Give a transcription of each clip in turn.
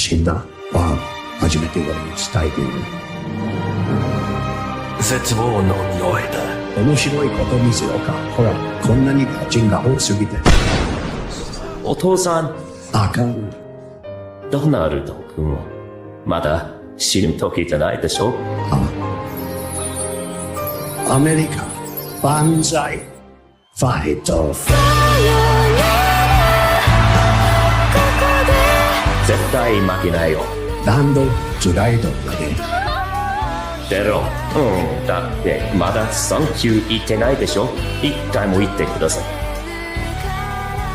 死んだは初めて俺に伝えている。絶望の匂いだ。面白いこと見せようか。ほら、こんなにガチンが多すぎて。お父さん。あかん。ドナルド君はまだ死ぬ時じゃないでしょ。アメリカ万歳。ファイト。絶対負けないよ。ランドスライドまで。出ろ。だってまだサンキュー言ってないでしょ。一回も言ってください。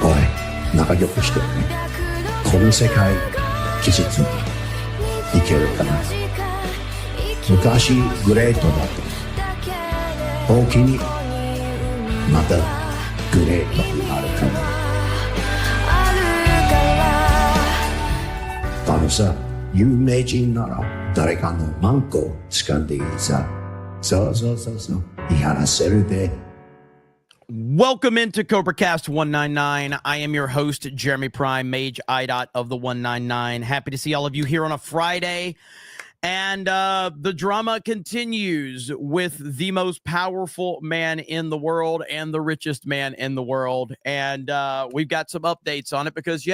おい、仲良くしてね。この世界傷ついていけるかな。昔グレートだった大きにまたグレートになるかも。あのさ、有名人なら誰かのマンコ掴んでいいさ。そう言い放せるで。Welcome into CobraCast 199. I am your host, Jeremy Prime, Mage IDOT of the 199. Happy to see all of you here on a Friday. And the drama continues with the most powerful man in the world and the richest man in the world. And we've got some updates on it because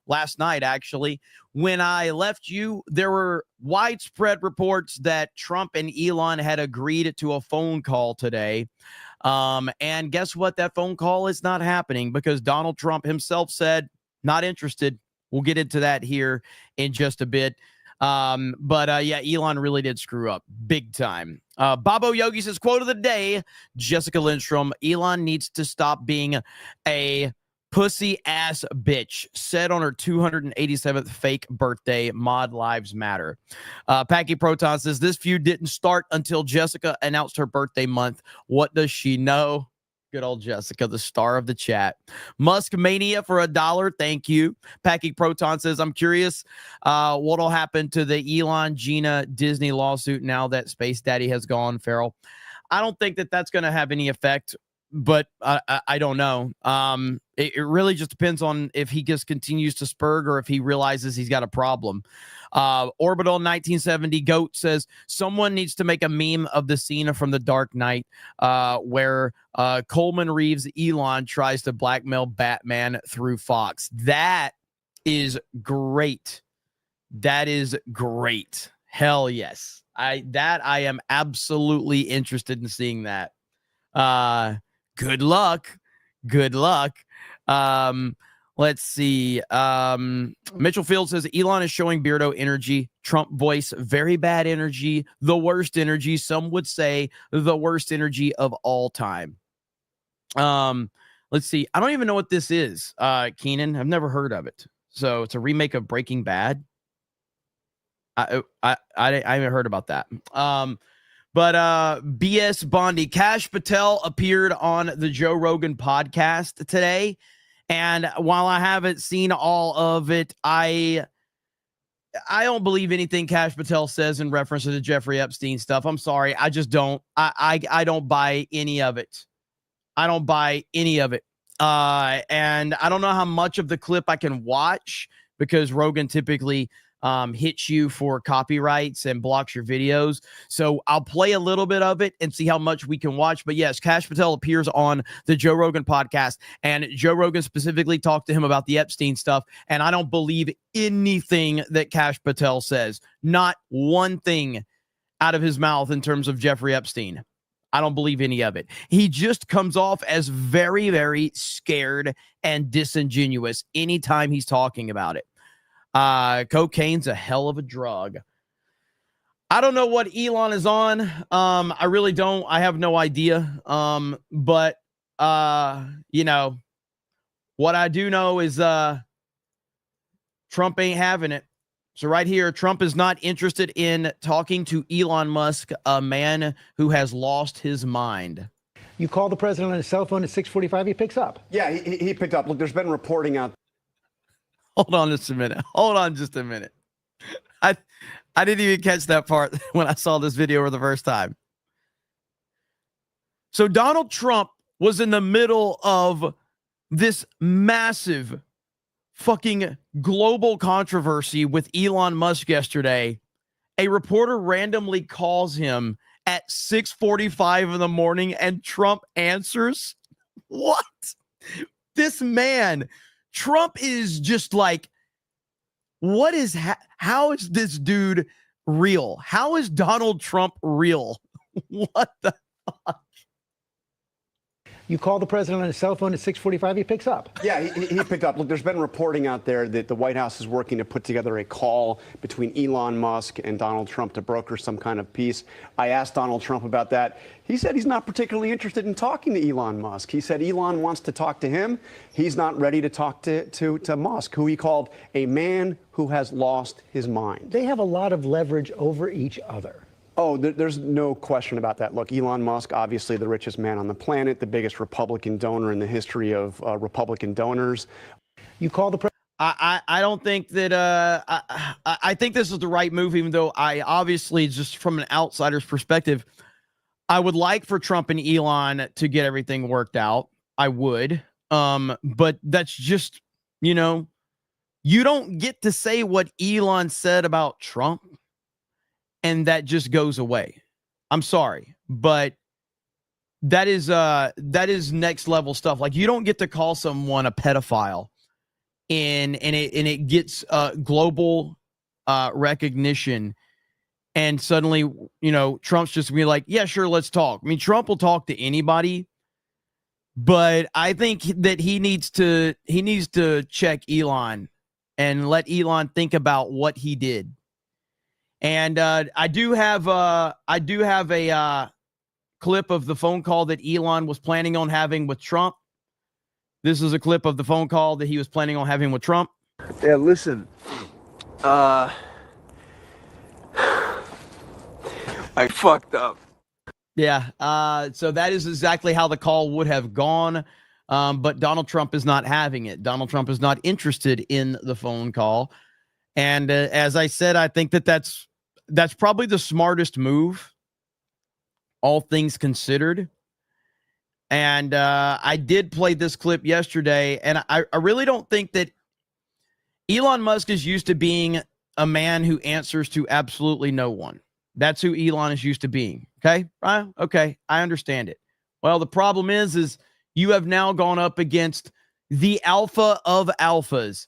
last night, actually, when I left you, there were widespread reports that Trump and Elon had agreed to a phone call today. And guess what? That phone call is not happening because Donald Trump himself said, not interested. We'll get into that here in just a bit. Yeah, Elon really did screw up big time. Babo Yogi says, quote of the day, Jessica Lindstrom, Elon needs to stop being a pussy ass bitch, said on her 287th fake birthday. Mod lives matter. Packy Proton says this feud didn't start until Jessica announced her birthday month. What does she know? Good old Jessica, the star of the chat. Musk Mania for $1. Thank you. Packy Proton says, I'm curious what'll happen to the Elon Gina Disney lawsuit now that Space Daddy has gone feral. I don't think that that's going to have any effect, but I don't know. It really just depends on if he just continues to spurg or if he realizes he's got a problem. Orbital 1970 Goat says someone needs to make a meme of the scene from The Dark Knight where Coleman Reeves Elon tries to blackmail Batman through Fox. That is great. That is great. Hell yes. I am absolutely interested in seeing that. Good luck. Let's see. Mitchell Field says Elon is showing Beardo energy. Trump voice, very bad energy. The worst energy. Some would say the worst energy of all time. Let's see. I don't even know what this is, Keenan. I've never heard of it. So it's a remake of Breaking Bad. I haven't heard about that. But BS Bondi, Kash Patel appeared on the Joe Rogan podcast today. And while I haven't seen all of it, I don't believe anything Kash Patel says in reference to the Jeffrey Epstein stuff. I'm sorry. I just don't. I don't buy any of it. I don't buy any of it. And I don't know how much of the clip I can watch because Rogan typically hits you for copyrights and blocks your videos. So I'll play a little bit of it and see how much we can watch. But yes, Kash Patel appears on the Joe Rogan podcast, and Joe Rogan specifically talked to him about the Epstein stuff. And I don't believe anything that Kash Patel says, not one thing out of his mouth in terms of Jeffrey Epstein. I don't believe any of it. He just comes off as very, very scared and disingenuous anytime he's talking about it. Cocaine's a hell of a drug. I don't know what Elon is on. I really don't. I have no idea. But you know, what I do know is Trump ain't having it. So right here, Trump is not interested in talking to Elon Musk, a man who has lost his mind. You call the president on his cell phone at 6:45, he picks up. Yeah, he picked up. Look, there's been reporting out. Hold on just a minute. Hold on just a minute. I didn't even catch that part when I saw this video for the first time. So Donald Trump was in the middle of this massive fucking global controversy with Elon Musk yesterday, a reporter randomly calls him at 6:45 in the morning and Trump answers. What? This man, Trump is just like, what is, how is this dude real? How is Donald Trump real? What the fuck? You call the president on his cell phone at 6:45, he picks up. Yeah, he picked up. Look, there's been reporting out there that the White House is working to put together a call between Elon Musk and Donald Trump to broker some kind of peace. I asked Donald Trump about that. He said he's not particularly interested in talking to Elon Musk. He said Elon wants to talk to him. He's not ready to talk to Musk, who he called a man who has lost his mind. They have a lot of leverage over each other. Oh, there's no question about that. Look, Elon Musk, obviously the richest man on the planet, the biggest Republican donor in the history of Republican donors. You call the I don't think that I think this is the right move, even though I obviously, just from an outsider's perspective, I would like for Trump and Elon to get everything worked out. I would. But that's just, you don't get to say what Elon said about Trump and that just goes away. I'm sorry, but that is next level stuff. Like, you don't get to call someone a pedophile and it gets global recognition, and suddenly, Trump's just gonna be like, yeah, sure, let's talk. I mean, Trump will talk to anybody, but I think that he needs to check Elon and let Elon think about what he did. And I do have a clip of the phone call that Elon was planning on having with Trump. This is a clip of the phone call that he was planning on having with Trump. Yeah, listen. I fucked up. Yeah. So that is exactly how the call would have gone. But Donald Trump is not having it. Donald Trump is not interested in the phone call. And as I said, I think that's probably the smartest move, all things considered. And I did play this clip yesterday, and I really don't think that Elon Musk is used to being a man who answers to absolutely no one. That's who Elon is used to being. Okay? Okay, I understand it. Well, the problem is you have now gone up against the alpha of alphas,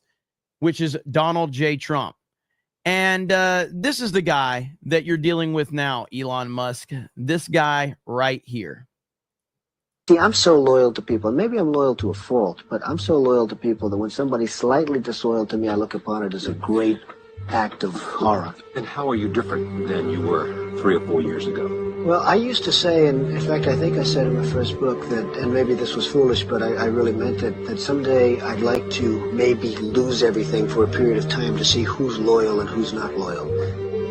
which is Donald J. Trump. And this is the guy that you're dealing with now, Elon Musk. This guy right here. See, I'm so loyal to people. Maybe I'm loyal to a fault, but I'm so loyal to people that when somebody's slightly disloyal to me, I look upon it as a great act of horror. And how are you different than you were 3 or 4 years ago? Well, I used to say, and in fact, I think I said in my first book that, and maybe this was foolish, but I really meant it, that someday I'd like to maybe lose everything for a period of time to see who's loyal and who's not loyal.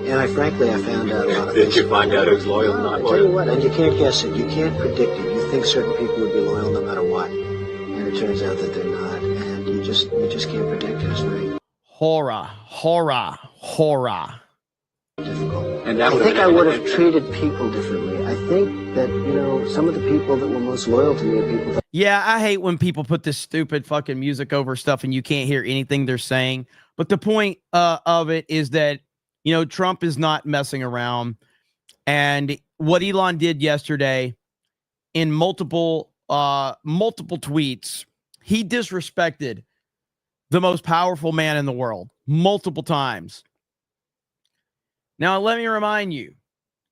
And I found out a lot of things. Did you find out who's loyal and not loyal? I tell you what, and you can't guess it. You can't predict it. You think certain people would be loyal no matter what, and it turns out that they're not. And you just can't predict it. It's very Horror. difficult. And I think I would have treated people differently. I think that, some of the people that were most loyal to me are people that... Yeah, I hate when people put this stupid fucking music over stuff and you can't hear anything they're saying. But the point of it is that, Trump is not messing around. And what Elon did yesterday in multiple tweets, he disrespected the most powerful man in the world multiple times. Now, let me remind you,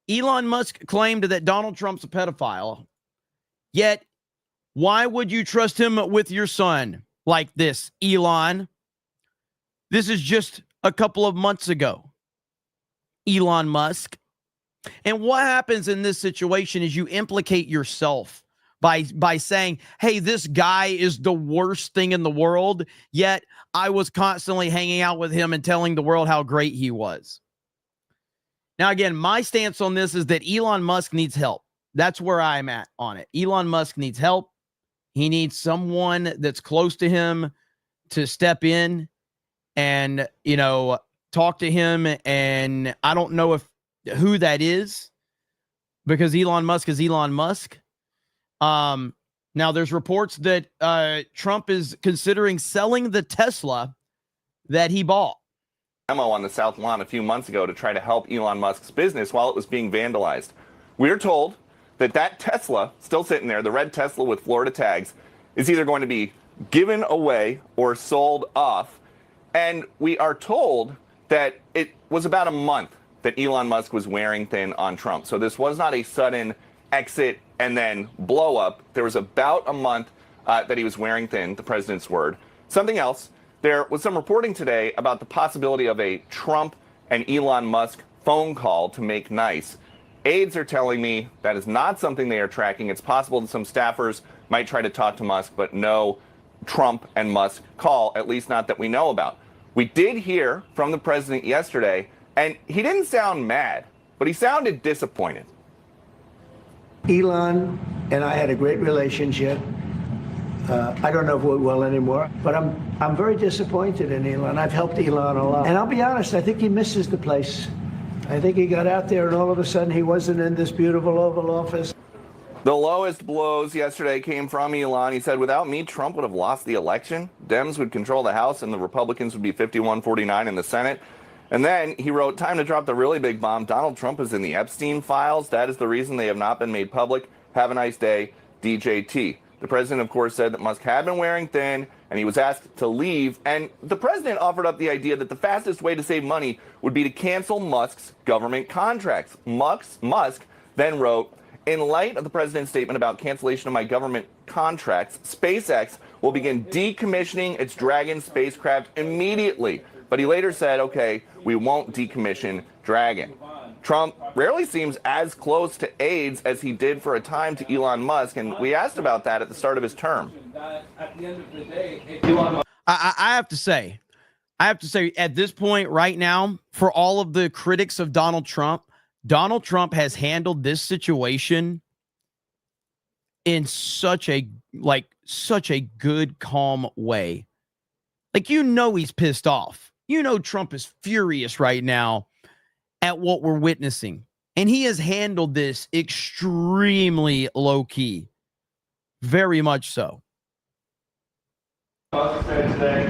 Elon Musk claimed that Donald Trump's a pedophile. Yet, why would you trust him with your son like this, Elon? This is just a couple of months ago, Elon Musk. And what happens in this situation is you implicate yourself by saying, hey, this guy is the worst thing in the world, yet I was constantly hanging out with him and telling the world how great he was. Now, again, my stance on this is that Elon Musk needs help. That's where I'm at on it. Elon Musk needs help. He needs someone that's close to him to step in and, talk to him. And I don't know who that is, because Elon Musk is Elon Musk. Now, there's reports that Trump is considering selling the Tesla that he bought. Memo on the South Lawn a few months ago to try to help Elon Musk's business while it was being vandalized. We're told that Tesla, still sitting there, the red Tesla with Florida tags, is either going to be given away or sold off. And we are told that it was about a month that Elon Musk was wearing thin on Trump. So this was not a sudden exit and then blow up. There was about a month that he was wearing thin, the president's word. Something else, there was some reporting today about the possibility of a Trump and Elon Musk phone call to make nice. Aides are telling me that is not something they are tracking. It's possible that some staffers might try to talk to Musk, but no Trump and Musk call, at least not that we know about. We did hear from the president yesterday, and he didn't sound mad, but he sounded disappointed. Elon and I had a great relationship. I don't know if we're well anymore, but I'm very disappointed in Elon. I've helped Elon a lot. And I'll be honest, I think he misses the place. I think he got out there and all of a sudden he wasn't in this beautiful Oval Office. The lowest blows yesterday came from Elon. He said, without me, Trump would have lost the election. Dems would control the House and the Republicans would be 51-49 in the Senate. And then he wrote, time to drop the really big bomb. Donald Trump is in the Epstein files. That is the reason they have not been made public. Have a nice day, DJT. The president, of course, said that Musk had been wearing thin and he was asked to leave. And the president offered up the idea that the fastest way to save money would be to cancel Musk's government contracts. Musk then wrote, in light of the president's statement about cancellation of my government contracts, SpaceX will begin decommissioning its Dragon spacecraft immediately. But he later said, okay, we won't decommission Dragon. Trump rarely seems as close to aides as he did for a time to Elon Musk, and we asked about that at the start of his term. I have to say, at this point right now, for all of the critics of Donald Trump has handled this situation in such a good, calm way. Like, he's pissed off. Trump is furious right now at what we're witnessing. And he has handled this extremely low key. Very much so. Musk said today,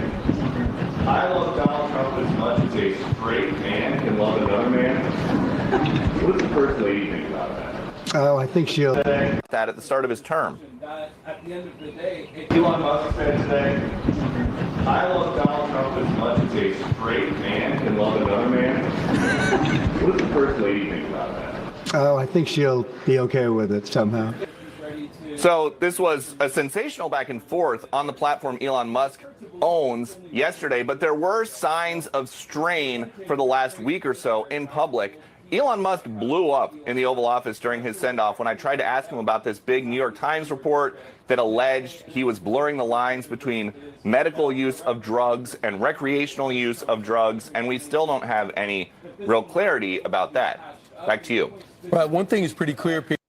I love Donald Trump as much as a straight man can love another man. What does the first lady think about that? Oh, I think she'll. That at the start of his term. At the end of the day, Elon Musk said today, I love Donald Trump as much as a straight man can love another man. What does the first lady think about that? Oh, I think she'll be okay with it somehow. So this was a sensational back and forth on the platform Elon Musk owns yesterday, but there were signs of strain for the last week or so in public. Elon Musk blew up in the Oval Office during his send-off when I tried to ask him about this big New York Times report that alleged he was blurring the lines between medical use of drugs and recreational use of drugs, and we still don't have any real clarity about that. Back to you. Well, one thing is pretty clear, Peter.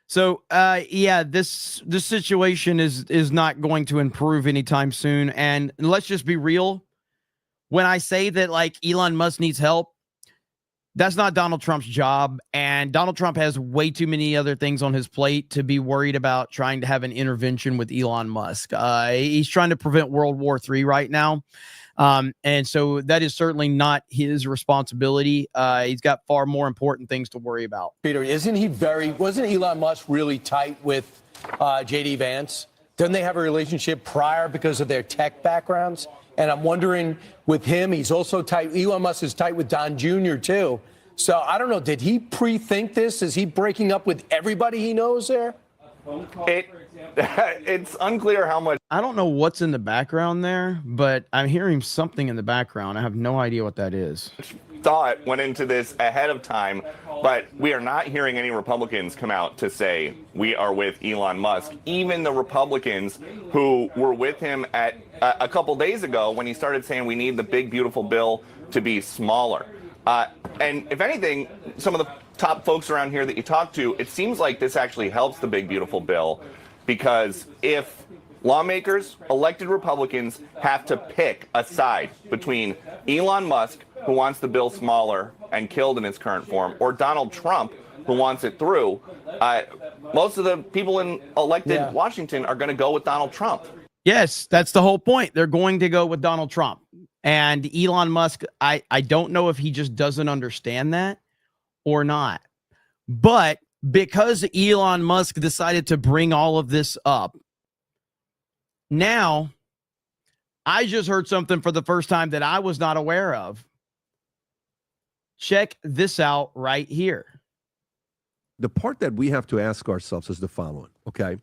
So, this situation is not going to improve anytime soon. And let's just be real. When I say that, Elon Musk needs help, that's not Donald Trump's job. And Donald Trump has way too many other things on his plate to be worried about trying to have an intervention with Elon Musk. He's trying to prevent World War III right now. And so that is certainly not his responsibility. He's got far more important things to worry about. Peter, wasn't Elon Musk really tight with J.D. Vance? Didn't they have a relationship prior because of their tech backgrounds? And I'm wondering, with him, he's also tight. Elon Musk is tight with Don Jr. too. So I don't know. Did he pre-think this? Is he breaking up with everybody he knows there? It's unclear how much. I don't know what's in the background there, but I'm hearing something in the background. I have no idea what that is. Thought went into this ahead of time, but we are not hearing any Republicans come out to say we are with Elon Musk. Even the Republicans who were with him at a couple days ago when he started saying we need the big beautiful bill to be smaller. And if anything, some of the top folks around here that you talk to, it seems like this actually helps the big beautiful bill, because if lawmakers, elected Republicans, have to pick a side between Elon Musk, who wants the bill smaller and killed in its current form, or Donald Trump, who wants it through. Most of the people in elected Washington are going to go with Donald Trump. Yes, that's the whole point. They're going to go with Donald Trump. And Elon Musk, I don't know if he just doesn't understand that or not. But because Elon Musk decided to bring all of this up, now I just heard something for the first time that I was not aware of. Check this out right here. The part that we have to ask ourselves is the following, okay?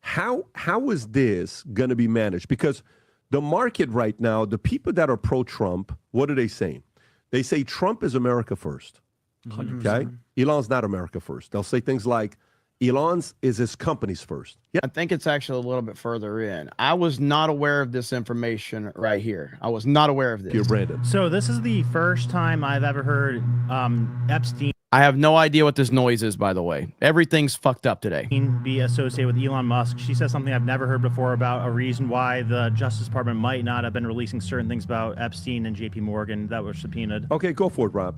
How is this going to be managed? Because the market right now, the people that are pro-Trump, what are they saying? They say Trump is America first, okay? Elon's not America first. They'll say things like, Elon's is his company's first. Yeah. I think it's actually a little bit further in. I was not aware of this information right here. I was not aware of this. Here, Brandon. So this is the first time I've ever heard Epstein. I have no idea what this noise is, by the way. Everything's fucked up today. Be associated with Elon Musk. She says something I've never heard before about a reason why the Justice Department might not have been releasing certain things about Epstein and JP Morgan that were subpoenaed. Okay, go for it, Rob.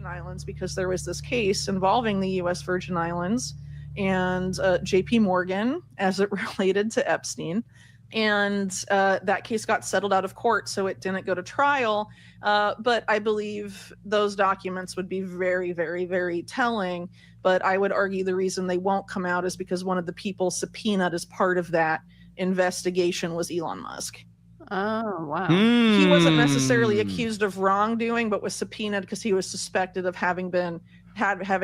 Islands, because there was this case involving the U.S. Virgin Islands and JP Morgan as it related to Epstein. And that case got settled out of court, so it didn't go to trial. But I believe those documents would be very, very, very telling. But I would argue the reason they won't come out is because one of the people subpoenaed as part of that investigation was Elon Musk. Oh, wow. He wasn't necessarily accused of wrongdoing, but was subpoenaed because he was suspected of having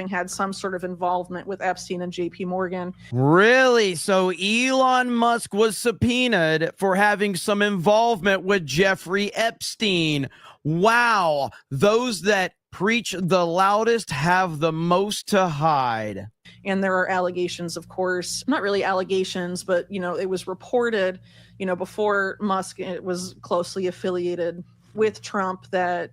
had some sort of involvement with Epstein and JP Morgan. Really? So Elon Musk was subpoenaed for having some involvement with Jeffrey Epstein. Wow. Those that preach the loudest have the most to hide. And there are allegations, of course, not really allegations, but, it was reported, before Musk was closely affiliated with Trump that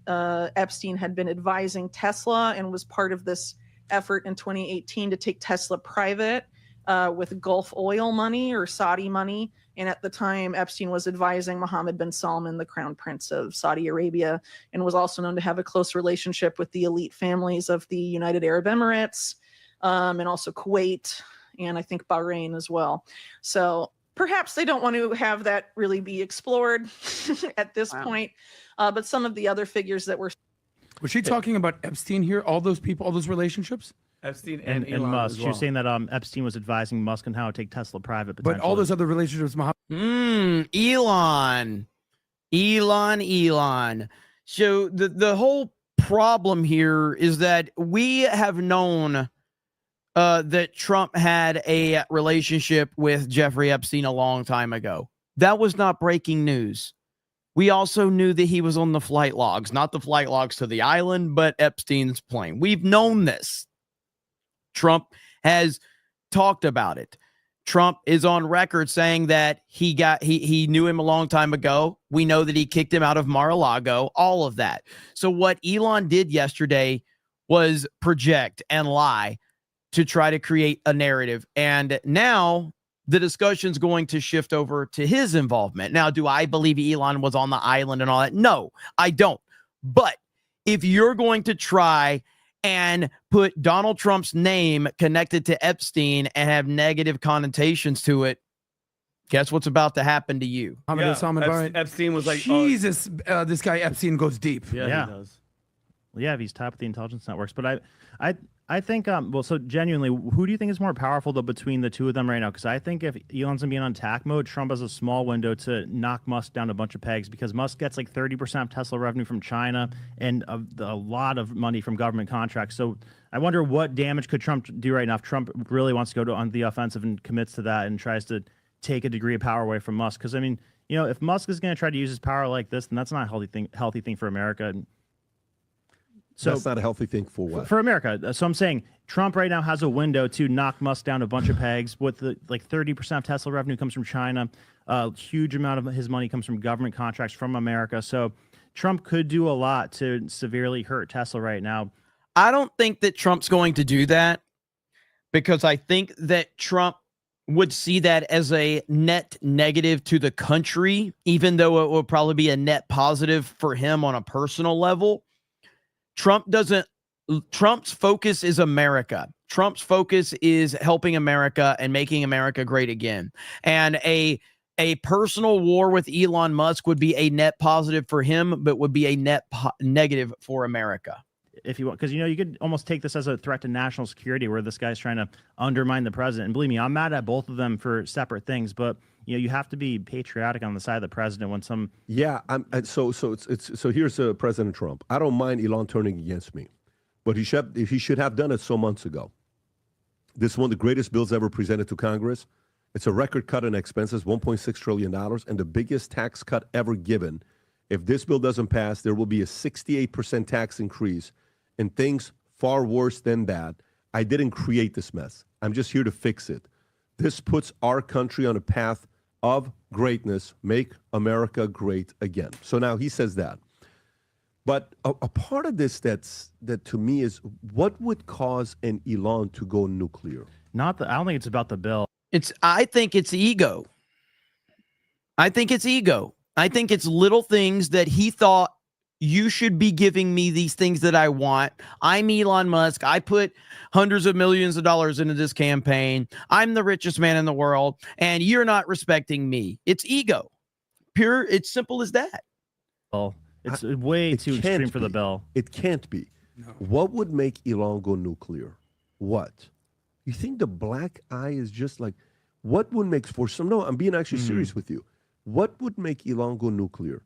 Epstein had been advising Tesla and was part of this effort in 2018 to take Tesla private with Gulf oil money or Saudi money. And at the time, Epstein was advising Mohammed bin Salman, the crown prince of Saudi Arabia, and was also known to have a close relationship with the elite families of the United Arab Emirates, and also Kuwait, and I think Bahrain as well. So perhaps they don't want to have that really be explored at this point. But some of the other figures that were... Was she talking about Epstein here? All those people, all those relationships? Epstein and Elon Musk. She was saying that Epstein was advising Musk on how to take Tesla private. But all those other relationships, Elon. So the whole problem here is that we have known that Trump had a relationship with Jeffrey Epstein a long time ago. That was not breaking news. We also knew that he was on the flight logs, not the flight logs to the island, but Epstein's plane. We've known this. Trump has talked about it. Trump is on record saying that he knew him a long time ago. We know that he kicked him out of Mar-a-Lago, all of that. So what Elon did yesterday was project and lie to try to create a narrative. And now the discussion's going to shift over to his involvement. Now, do I believe Elon was on the island and all that? No, I don't. But if you're going to try and put Donald Trump's name connected to Epstein and have negative connotations to it, guess what's about to happen to you? Epstein was like, Jesus, this guy Epstein goes deep. Yeah, he does. Well, yeah, if he's top of the intelligence networks. But I think, so genuinely, who do you think is more powerful, though, between the two of them right now? Because I think if Elon's going to be on attack mode, Trump has a small window to knock Musk down a bunch of pegs, because Musk gets like 30% of Tesla revenue from China and a lot of money from government contracts. So I wonder what damage could Trump do right now if Trump really wants to go on the offensive and commits to that and tries to take a degree of power away from Musk. Because, I mean, if Musk is going to try to use his power like this, then that's not a healthy thing for America. So that's not a healthy thing for what? For America. So I'm saying Trump right now has a window to knock Musk down a bunch of pegs. With like 30% of Tesla revenue comes from China. A huge amount of his money comes from government contracts from America. So Trump could do a lot to severely hurt Tesla right now. I don't think that Trump's going to do that, because I think that Trump would see that as a net negative to the country, even though it would probably be a net positive for him on a personal level. Trump doesn't Trump's focus is America. Trump's focus is helping America and making America great again. And a personal war with Elon Musk would be a net positive for him, but would be a net negative for America. If you want, because you could almost take this as a threat to national security, where this guy's trying to undermine the president. And believe me, I'm mad at both of them for separate things, but you have to be patriotic on the side of the president when some. Yeah, so here's President Trump. I don't mind Elon turning against me, but he should have done it so months ago. This is one of the greatest bills ever presented to Congress. It's a record cut in expenses, $1.6 trillion, and the biggest tax cut ever given. If this bill doesn't pass, there will be a 68% tax increase and things far worse than that. I didn't create this mess. I'm just here to fix it. This puts our country on a path of greatness, make America great again. So now he says that. But a part of this that to me is, what would cause an Elon to go nuclear? I don't think it's about the bill. I think it's ego. I think it's ego. I think it's little things that he thought, you should be giving me these things that I want. I'm Elon Musk. I put hundreds of millions of dollars into this campaign. I'm the richest man in the world, and you're not respecting me. It's ego. Pure. It's simple as that. Oh, it's way too extreme for the bill. It can't be. No. What would make Elon go nuclear? What? You think the black eye is just like, what would make, for some, no, I'm being actually serious with you. What would make Elon go nuclear?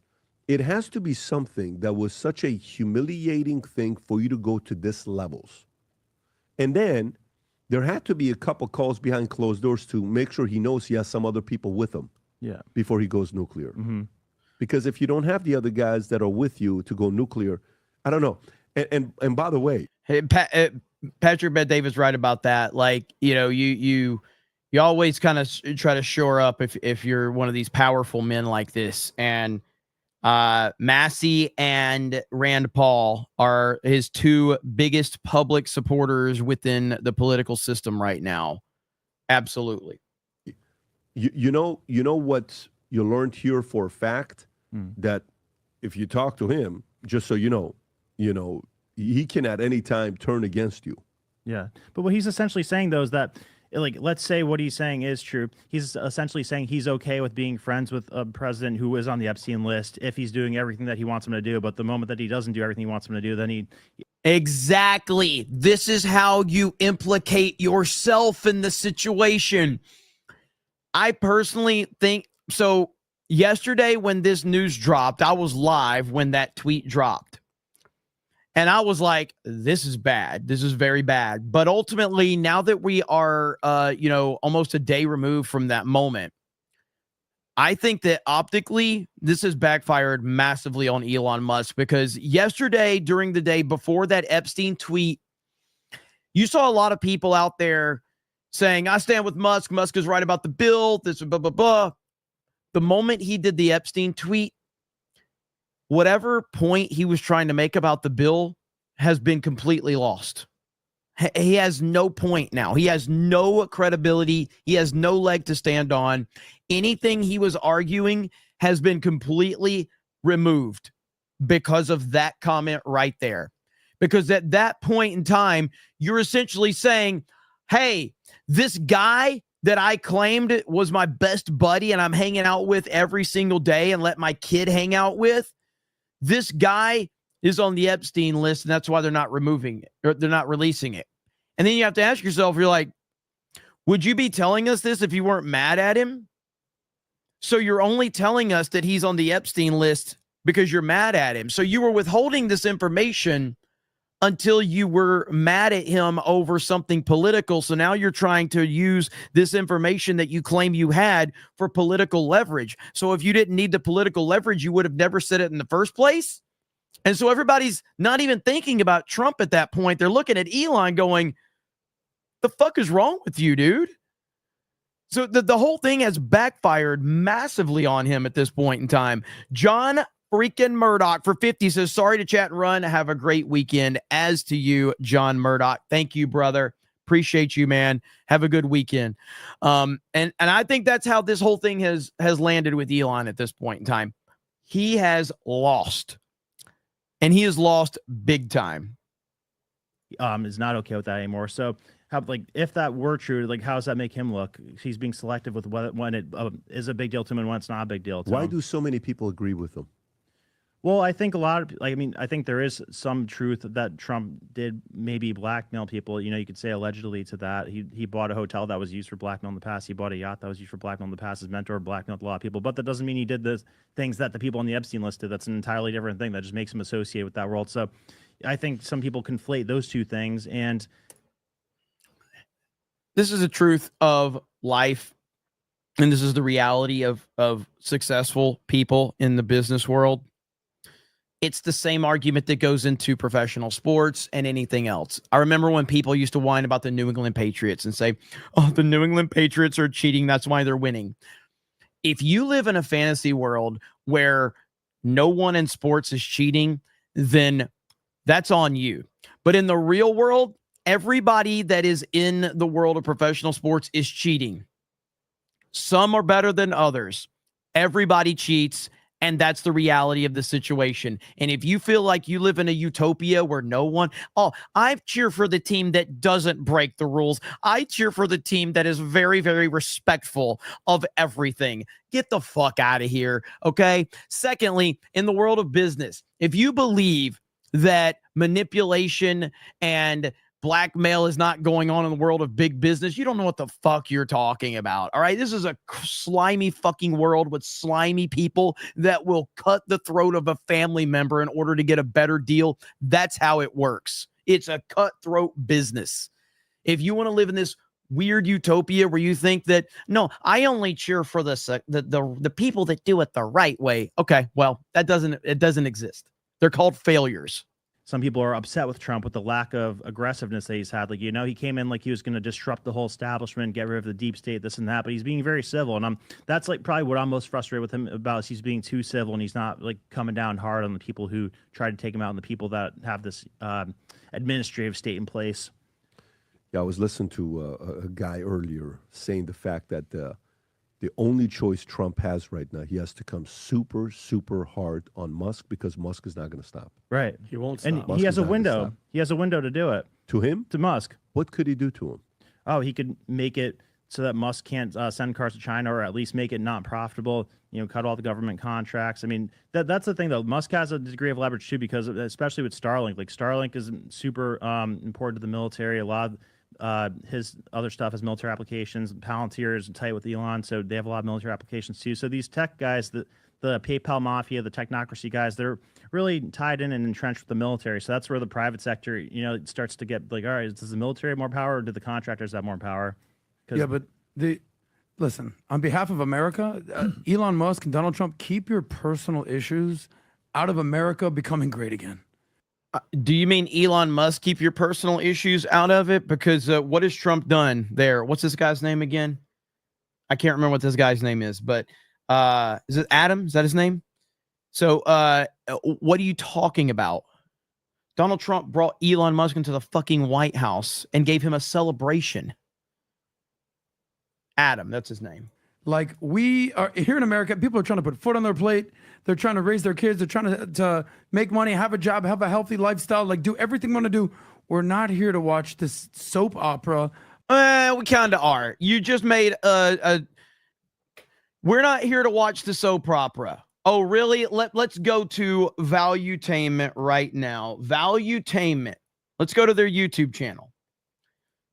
It has to be something that was such a humiliating thing for you to go to this levels. And then there had to be a couple calls behind closed doors to make sure he knows he has some other people with him before he goes nuclear. Mm-hmm. Because if you don't have the other guys that are with you to go nuclear, I don't know. And by the way, hey, Patrick Bet Davis right about that. Like, you always kind of try to shore up if you're one of these powerful men like this. And Massey and Rand Paul are his two biggest public supporters within the political system right now. Absolutely. You know what you learned here for a fact, that if you talk to him, just so you know, he can at any time turn against you. Yeah. But what he's essentially saying, though, is that, like, let's say what he's saying is true. He's essentially saying he's okay with being friends with a president who is on the Epstein list if he's doing everything that he wants him to do. But the moment that he doesn't do everything he wants him to do, then he... Exactly. This is how you implicate yourself in the situation. I personally think, so yesterday when this news dropped, I was live when that tweet dropped. And I was like, this is bad. This is very bad. But ultimately, now that we are, almost a day removed from that moment, I think that optically, this has backfired massively on Elon Musk, because yesterday, during the day before that Epstein tweet, you saw a lot of people out there saying, I stand with Musk. Musk is right about the bill. This blah, blah, blah. The moment he did the Epstein tweet, whatever point he was trying to make about the bill has been completely lost. He has no point now. He has no credibility. He has no leg to stand on. Anything he was arguing has been completely removed because of that comment right there. Because at that point in time, you're essentially saying, hey, this guy that I claimed was my best buddy and I'm hanging out with every single day and let my kid hang out with, this guy is on the Epstein list, and that's why they're not removing it, or they're not releasing it. And then you have to ask yourself, you're like, would you be telling us this if you weren't mad at him? So you're only telling us that he's on the Epstein list because you're mad at him. So you were withholding this information until you were mad at him over something political. So now you're trying to use this information that you claim you had for political leverage. So if you didn't need the political leverage, you would have never said it in the first place. And so everybody's not even thinking about Trump at that point. They're looking at Elon going, the fuck is wrong with you, dude? So the whole thing has backfired massively on him at this point in time. John freaking Murdoch for 50 says, sorry to chat and run. Have a great weekend. As to you, John Murdoch. Thank you, brother. Appreciate you, man. Have a good weekend. And I think that's how this whole thing has landed with Elon at this point in time. He has lost. And he has lost big time. is not okay with that anymore. So, if that were true, how does that make him look? He's being selective with when it is a big deal to him and when it's not a big deal to him. Why do so many people agree with him? Well, I think I think there is some truth that Trump did maybe blackmail people. You could say allegedly to that. He bought a hotel that was used for blackmail in the past. He bought a yacht that was used for blackmail in the past. His mentor blackmailed a lot of people. But that doesn't mean he did the things that the people on the Epstein list did. That's an entirely different thing. That just makes him associated with that world. So I think some people conflate those two things. And this is the truth of life. And this is the reality of successful people in the business world. It's the same argument that goes into professional sports and anything else. I remember when people used to whine about the New England Patriots and say, oh, the New England Patriots are cheating. That's why they're winning. If you live in a fantasy world where no one in sports is cheating, then that's on you. But in the real world, everybody that is in the world of professional sports is cheating. Some are better than others. Everybody cheats. And that's the reality of the situation. And if you feel like you live in a utopia where I cheer for the team that doesn't break the rules. I cheer for the team that is very, very respectful of everything. Get the fuck out of here, okay? Secondly, in the world of business, if you believe that manipulation and blackmail is not going on in the world of big business, you don't know what the fuck you're talking about. All right. This is a slimy fucking world with slimy people that will cut the throat of a family member in order to get a better deal. That's how it works. It's a cutthroat business. If you want to live in this weird utopia where you think that, no, I only cheer for the people that do it the right way. Okay. Well, it doesn't exist. They're called failures. Some people are upset with Trump with the lack of aggressiveness that he's had. He came in like he was going to disrupt the whole establishment, get rid of the deep state, this and that. But he's being very civil, and that's probably what I'm most frustrated with him about. Is he's being too civil, and he's not coming down hard on the people who try to take him out and the people that have this administrative state in place. Yeah, I was listening to a guy earlier saying the fact that the only choice Trump has right now, he has to come super, super hard on Musk because Musk is not going to stop. Right. He won't stop. And he has a window. He has a window to do it. To him? To Musk. What could he do to him? Oh, he could make it so that Musk can't send cars to China, or at least make it not profitable, cut all the government contracts. I mean, that's the thing, though. Musk has a degree of leverage, too, because especially with Starlink. Starlink is super important to the military. A lot of his other stuff is military applications. Palantir is tight with Elon, so they have a lot of military applications too. So these tech guys, the PayPal mafia, the technocracy guys, they're really tied in and entrenched with the military. So that's where the private sector, it starts to get all right, does the military have more power, or do the contractors have more power? Yeah, but listen, on behalf of America, Elon Musk and Donald Trump, keep your personal issues out of America becoming great again. Do you mean Elon Musk keep your personal issues out of it? Because what has Trump done there? What's this guy's name again? I can't remember what this guy's name is, but is it Adam? Is that his name? So what are you talking about? Donald Trump brought Elon Musk into the fucking White House and gave him a celebration. Adam, that's his name. We are here in America, people are trying to put food on their plate. They're trying to raise their kids. They're trying to make money, have a job, have a healthy lifestyle, do everything we want to do. We're not here to watch this soap opera. We kind of are. You just made we're not here to watch the soap opera. Oh, really? Let's go to Valuetainment right now. Valuetainment. Let's go to their YouTube channel.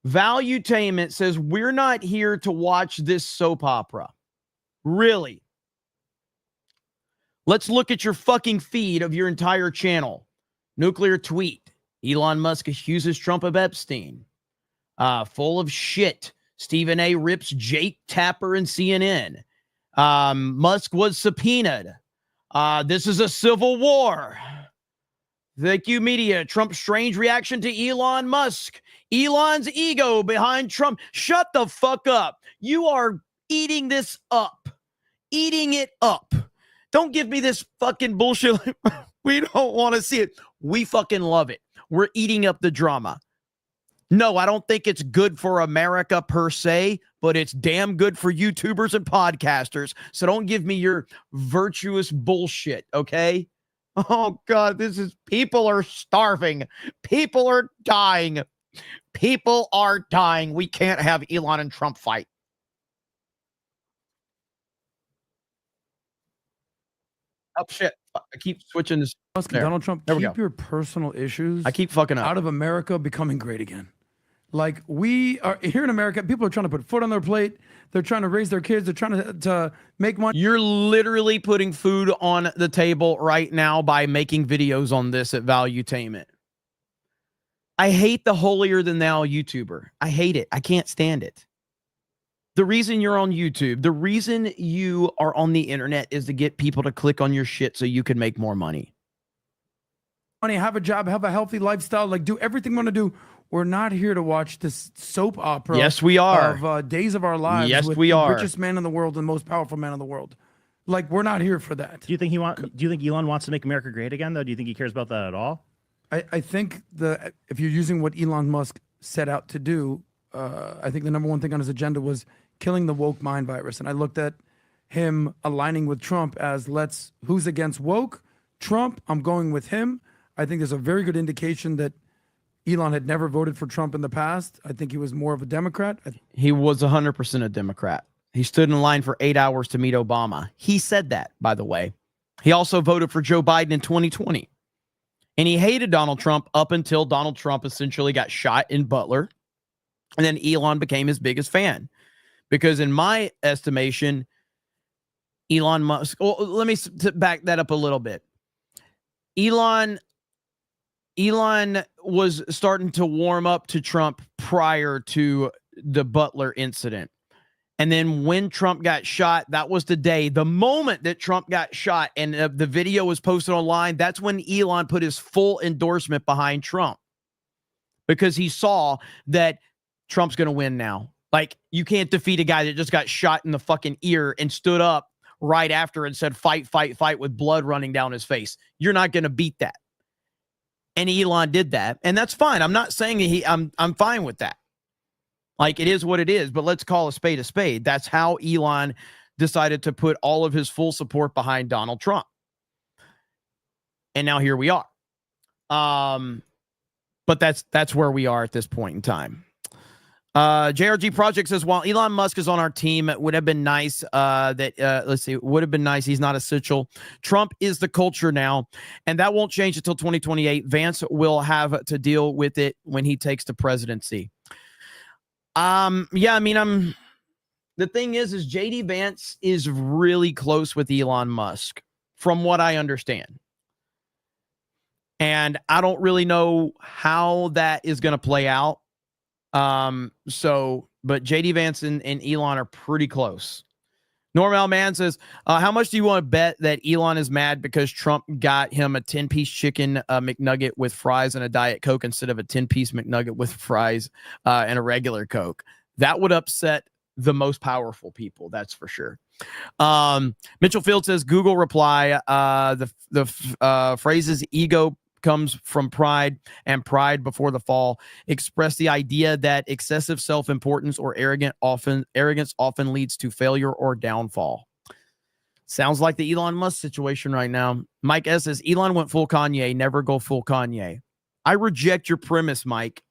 Valuetainment says, we're not here to watch this soap opera. Really? Let's look at your fucking feed of your entire channel. Nuclear tweet. Elon Musk accuses Trump of Epstein. Full of shit. Stephen A. rips Jake Tapper and CNN. Musk was subpoenaed. This is a civil war. Thank you, media. Trump's strange reaction to Elon Musk. Elon's ego behind Trump. Shut the fuck up. You are eating this up. Eating it up. Don't give me this fucking bullshit. We don't want to see it. We fucking love it. We're eating up the drama. No, I don't think it's good for America per se, but it's damn good for YouTubers and podcasters. So don't give me your virtuous bullshit, okay? Oh God, people are starving. People are dying. People are dying. We can't have Elon and Trump fight. Oh shit. I keep switching this. Musk and There. Donald Trump, There we keep go. your personal issues I keep fucking up. out of America becoming great again. Like, we are here in America, people are trying to put food on their plate. They're trying to raise their kids. They're trying to make money. You're literally putting food on the table right now by making videos on this at Valuetainment. I hate the holier than thou YouTuber. I hate it. I can't stand it. The reason you're on YouTube, the reason you are on the internet is to get people to click on your shit so you can make more money. Have a job, have a healthy lifestyle, like do everything we want to do. We're not here to watch this soap opera. Yes, we are. Of days of our lives. Yes, with we the are. richest man in the world and most powerful man in the world. Like, we're not here for that. Do you think Elon wants to make America great again, though? Do you think he cares about that at all? I think if you're using what Elon Musk set out to do, I think the number one thing on his agenda was killing the woke mind virus. And I looked at him aligning with Trump as who's against woke? Trump, I'm going with him. I think there's a very good indication that Elon had never voted for Trump in the past. I think he was more of a Democrat. He was 100% a Democrat. He stood in line for 8 hours to meet Obama. He said that, by the way. He also voted for Joe Biden in 2020. And he hated Donald Trump up until Donald Trump essentially got shot in Butler. And then Elon became his biggest fan. Because in my estimation, Elon Musk... Well, let me back that up a little bit. Elon was starting to warm up to Trump prior to the Butler incident. And then when Trump got shot, that was the moment that Trump got shot and the video was posted online, that's when Elon put his full endorsement behind Trump. Because he saw that Trump's going to win now. Like, you can't defeat a guy that just got shot in the fucking ear and stood up right after and said, fight, fight, fight, with blood running down his face. You're not going to beat that. And Elon did that. And that's fine. I'm not saying that I'm fine with that. Like, it is what it is, but let's call a spade a spade. That's how Elon decided to put all of his full support behind Donald Trump. And now here we are. But that's where we are at this point in time. JRG Project says, while Elon Musk is on our team, it would have been nice it would have been nice. He's not essential. Trump is the culture now, and that won't change until 2028. Vance will have to deal with it when he takes the presidency. Yeah, I mean, the thing is JD Vance is really close with Elon Musk, from what I understand. And I don't really know how that is going to play out. But JD Vance and Elon are pretty close. Normal Man says, how much do you want to bet that Elon is mad because Trump got him a 10-piece chicken McNugget with fries and a Diet Coke instead of a 10-piece McNugget with fries and a regular Coke? That would upset the most powerful people, that's for sure. Mitchell Field says, Google reply, the phrases ego comes from pride and pride before the fall express the idea that excessive self-importance or arrogance often leads to failure or downfall. Sounds like the Elon Musk situation right now. Mike S says, Elon went full Kanye, never go full Kanye. I reject your premise, Mike.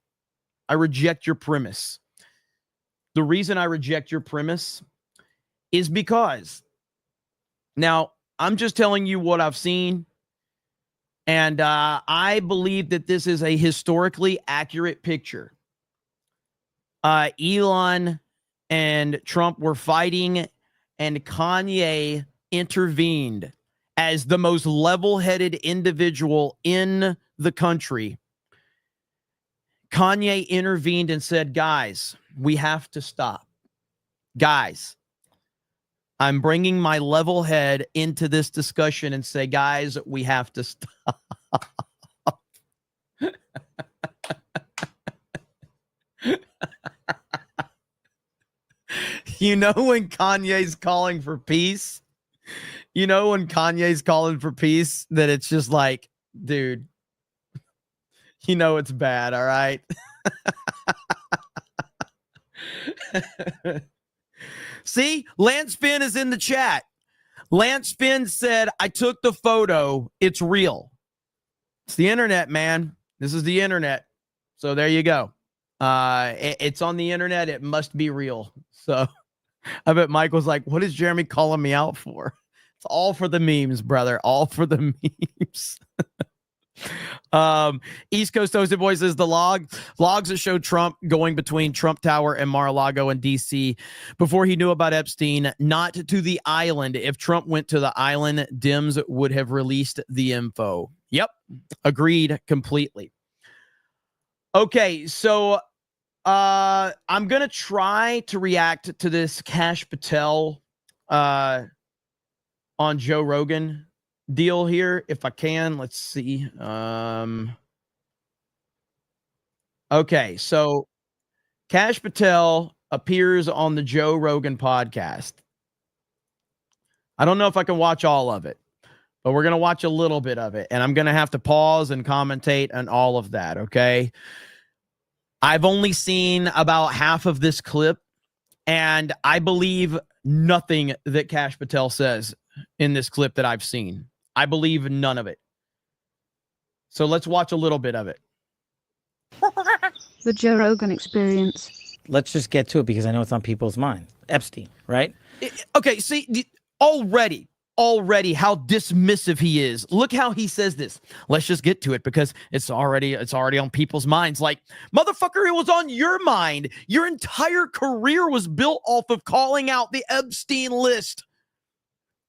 I reject your premise. The reason I reject your premise is because, now, I'm just telling you what I've seen. And I believe that this is a historically accurate picture. Elon and Trump were fighting, and Kanye intervened as the most level-headed individual in the country. Kanye intervened and said, guys, we have to stop. Guys, I'm bringing my level head into this discussion and say, guys, we have to stop. You know when Kanye's calling for peace? You know when Kanye's calling for peace that it's just like, dude, you know it's bad, all right? See, Lance Finn is in the chat. Lance Finn said, I took the photo. It's real. It's the internet, man. This is the internet. So there you go. It's on the internet. It must be real. So I bet Mike was like, what is Jeremy calling me out for? It's all for the memes, brother. All for the memes. East Coast Toasted Boy says the logs that show Trump going between Trump Tower and Mar-a-Lago in DC before he knew about Epstein, not to the island. If Trump went to the island, Dems would have released the info. Yep. Agreed completely. Okay. So, I'm going to try to react to this Kash Patel, on Joe Rogan deal here if I can. Let's see. Okay, so Kash Patel appears on the Joe Rogan podcast. I don't know if I can watch all of it, but we're going to watch a little bit of it, and I'm going to have to pause and commentate on all of that, okay? I've only seen about half of this clip, and I believe nothing that Kash Patel says in this clip that I've seen. I believe none of it. So let's watch a little bit of it. The Joe Rogan Experience. Let's just get to it because I know it's on people's minds. Epstein, right? Okay, see, already how dismissive he is. Look how he says this. Let's just get to it because it's already on people's minds. Like, motherfucker, it was on your mind. Your entire career was built off of calling out the Epstein list.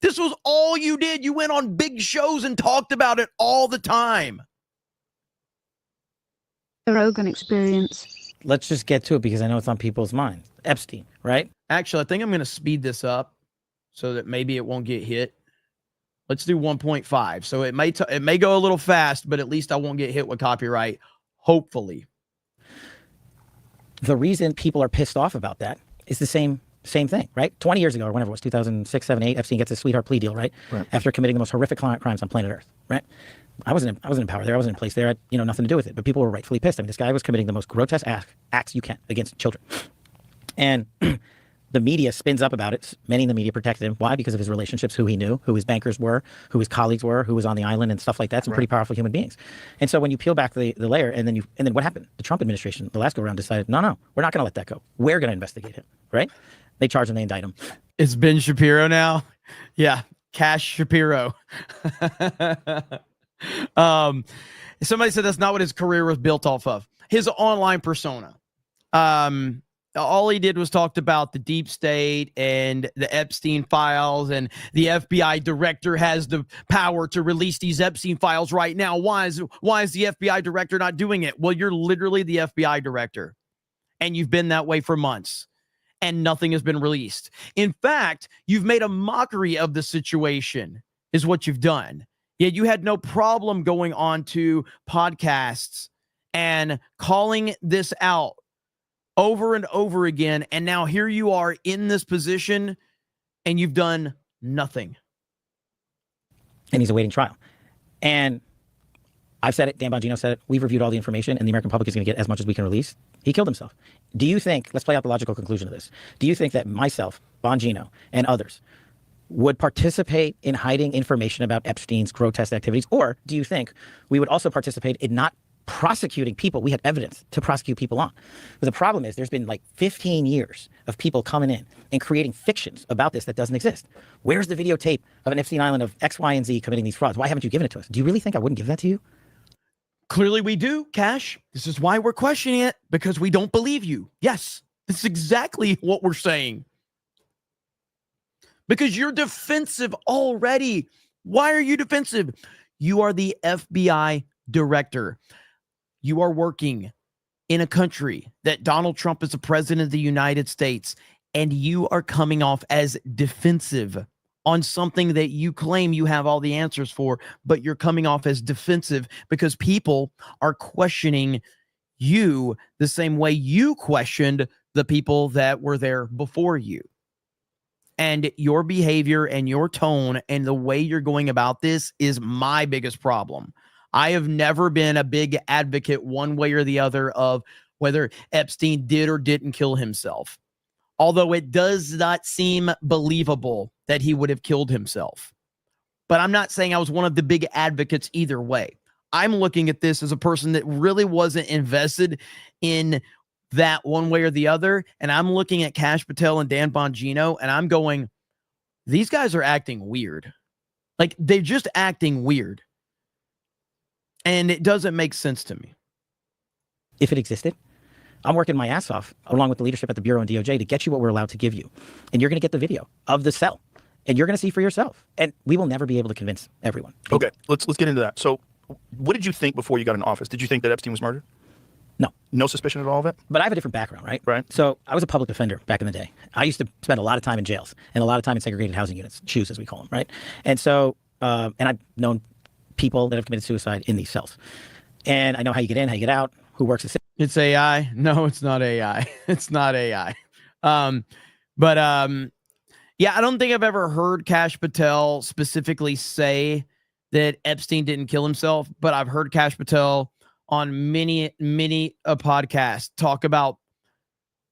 This was all you did. You went on big shows and talked about it all the time. The Rogan Experience. Let's just get to it because I know it's on people's minds. Epstein, right? Actually, I think I'm going to speed this up so that maybe it won't get hit. Let's do 1.5. So it may go a little fast, but at least I won't get hit with copyright. Hopefully. The reason people are pissed off about that is the same thing, right? 20 years ago or whenever it was, 2006, 7, 8, Epstein gets a sweetheart plea deal, right? After committing the most horrific crimes on planet Earth, right? I wasn't in power there. I wasn't in place there. I had, nothing to do with it. But people were rightfully pissed. I mean, this guy was committing the most grotesque acts you can against children. And the media spins up about it. Many in the media protected him. Why? Because of his relationships, who he knew, who his bankers were, who his colleagues were, who was on the island and stuff like that. Some pretty powerful human beings. And so when you peel back the layer and then what happened? The Trump administration, the last go around, decided, no, we're not going to let that go. We're going to investigate him, right? They charge him, they indict him. It's Ben Shapiro now. Yeah. Kash Shapiro. Somebody said that's not what his career was built off of. His online persona. All he did was talked about the deep state and the Epstein files, and the FBI director has the power to release these Epstein files right now. Why is the FBI director not doing it? Well, you're literally the FBI director, and you've been that way for months, and nothing has been released. In fact, you've made a mockery of the situation, is what you've done. Yet you had no problem going on to podcasts and calling this out over and over again. And now here you are in this position and you've done nothing. And he's awaiting trial. And I've said it, Dan Bongino said it, we've reviewed all the information, and the American public is going to get as much as we can release. He killed himself. Do you think, let's play out the logical conclusion of this. Do you think that myself, Bongino, and others would participate in hiding information about Epstein's grotesque activities? Or do you think we would also participate in not prosecuting people we had evidence to prosecute people on? But the problem is there's been like 15 years of people coming in and creating fictions about this that doesn't exist. Where's the videotape of an Epstein Island of X, Y, and Z committing these frauds? Why haven't you given it to us? Do you really think I wouldn't give that to you? Clearly we do, Kash. This is why we're questioning it, because we don't believe you. Yes, this is exactly what we're saying. Because you're defensive already. Why are you defensive? You are the FBI director. You are working in a country that Donald Trump is the president of the United States, and you are coming off as defensive on something that you claim you have all the answers for, but you're coming off as defensive because people are questioning you the same way you questioned the people that were there before you. And your behavior and your tone and the way you're going about this is my biggest problem. I have never been a big advocate one way or the other of whether Epstein did or didn't kill himself. Although it does not seem believable that he would have killed himself. But I'm not saying I was one of the big advocates either way. I'm looking at this as a person that really wasn't invested in that one way or the other. And I'm looking at Kash Patel and Dan Bongino, and I'm going, these guys are acting weird. Like, they're just acting weird. And it doesn't make sense to me. If it existed, I'm working my ass off along with the leadership at the Bureau and DOJ to get you what we're allowed to give you. And you're going to get the video of the cell. And you're going to see for yourself. And we will never be able to convince everyone. Okay, let's get into that. So what did you think before you got in office? Did you think that Epstein was murdered? No. No suspicion at all of it? But I have a different background, right? Right. So I was a public defender back in the day. I used to spend a lot of time in jails and a lot of time in segregated housing units, CHUs as we call them, right? And so, and I've known people that have committed suicide in these cells. And I know how you get in, how you get out, who works the system. It's AI. No, it's not AI. It's not AI. Yeah, I don't think I've ever heard Kash Patel specifically say that Epstein didn't kill himself, but I've heard Kash Patel on many a podcast talk about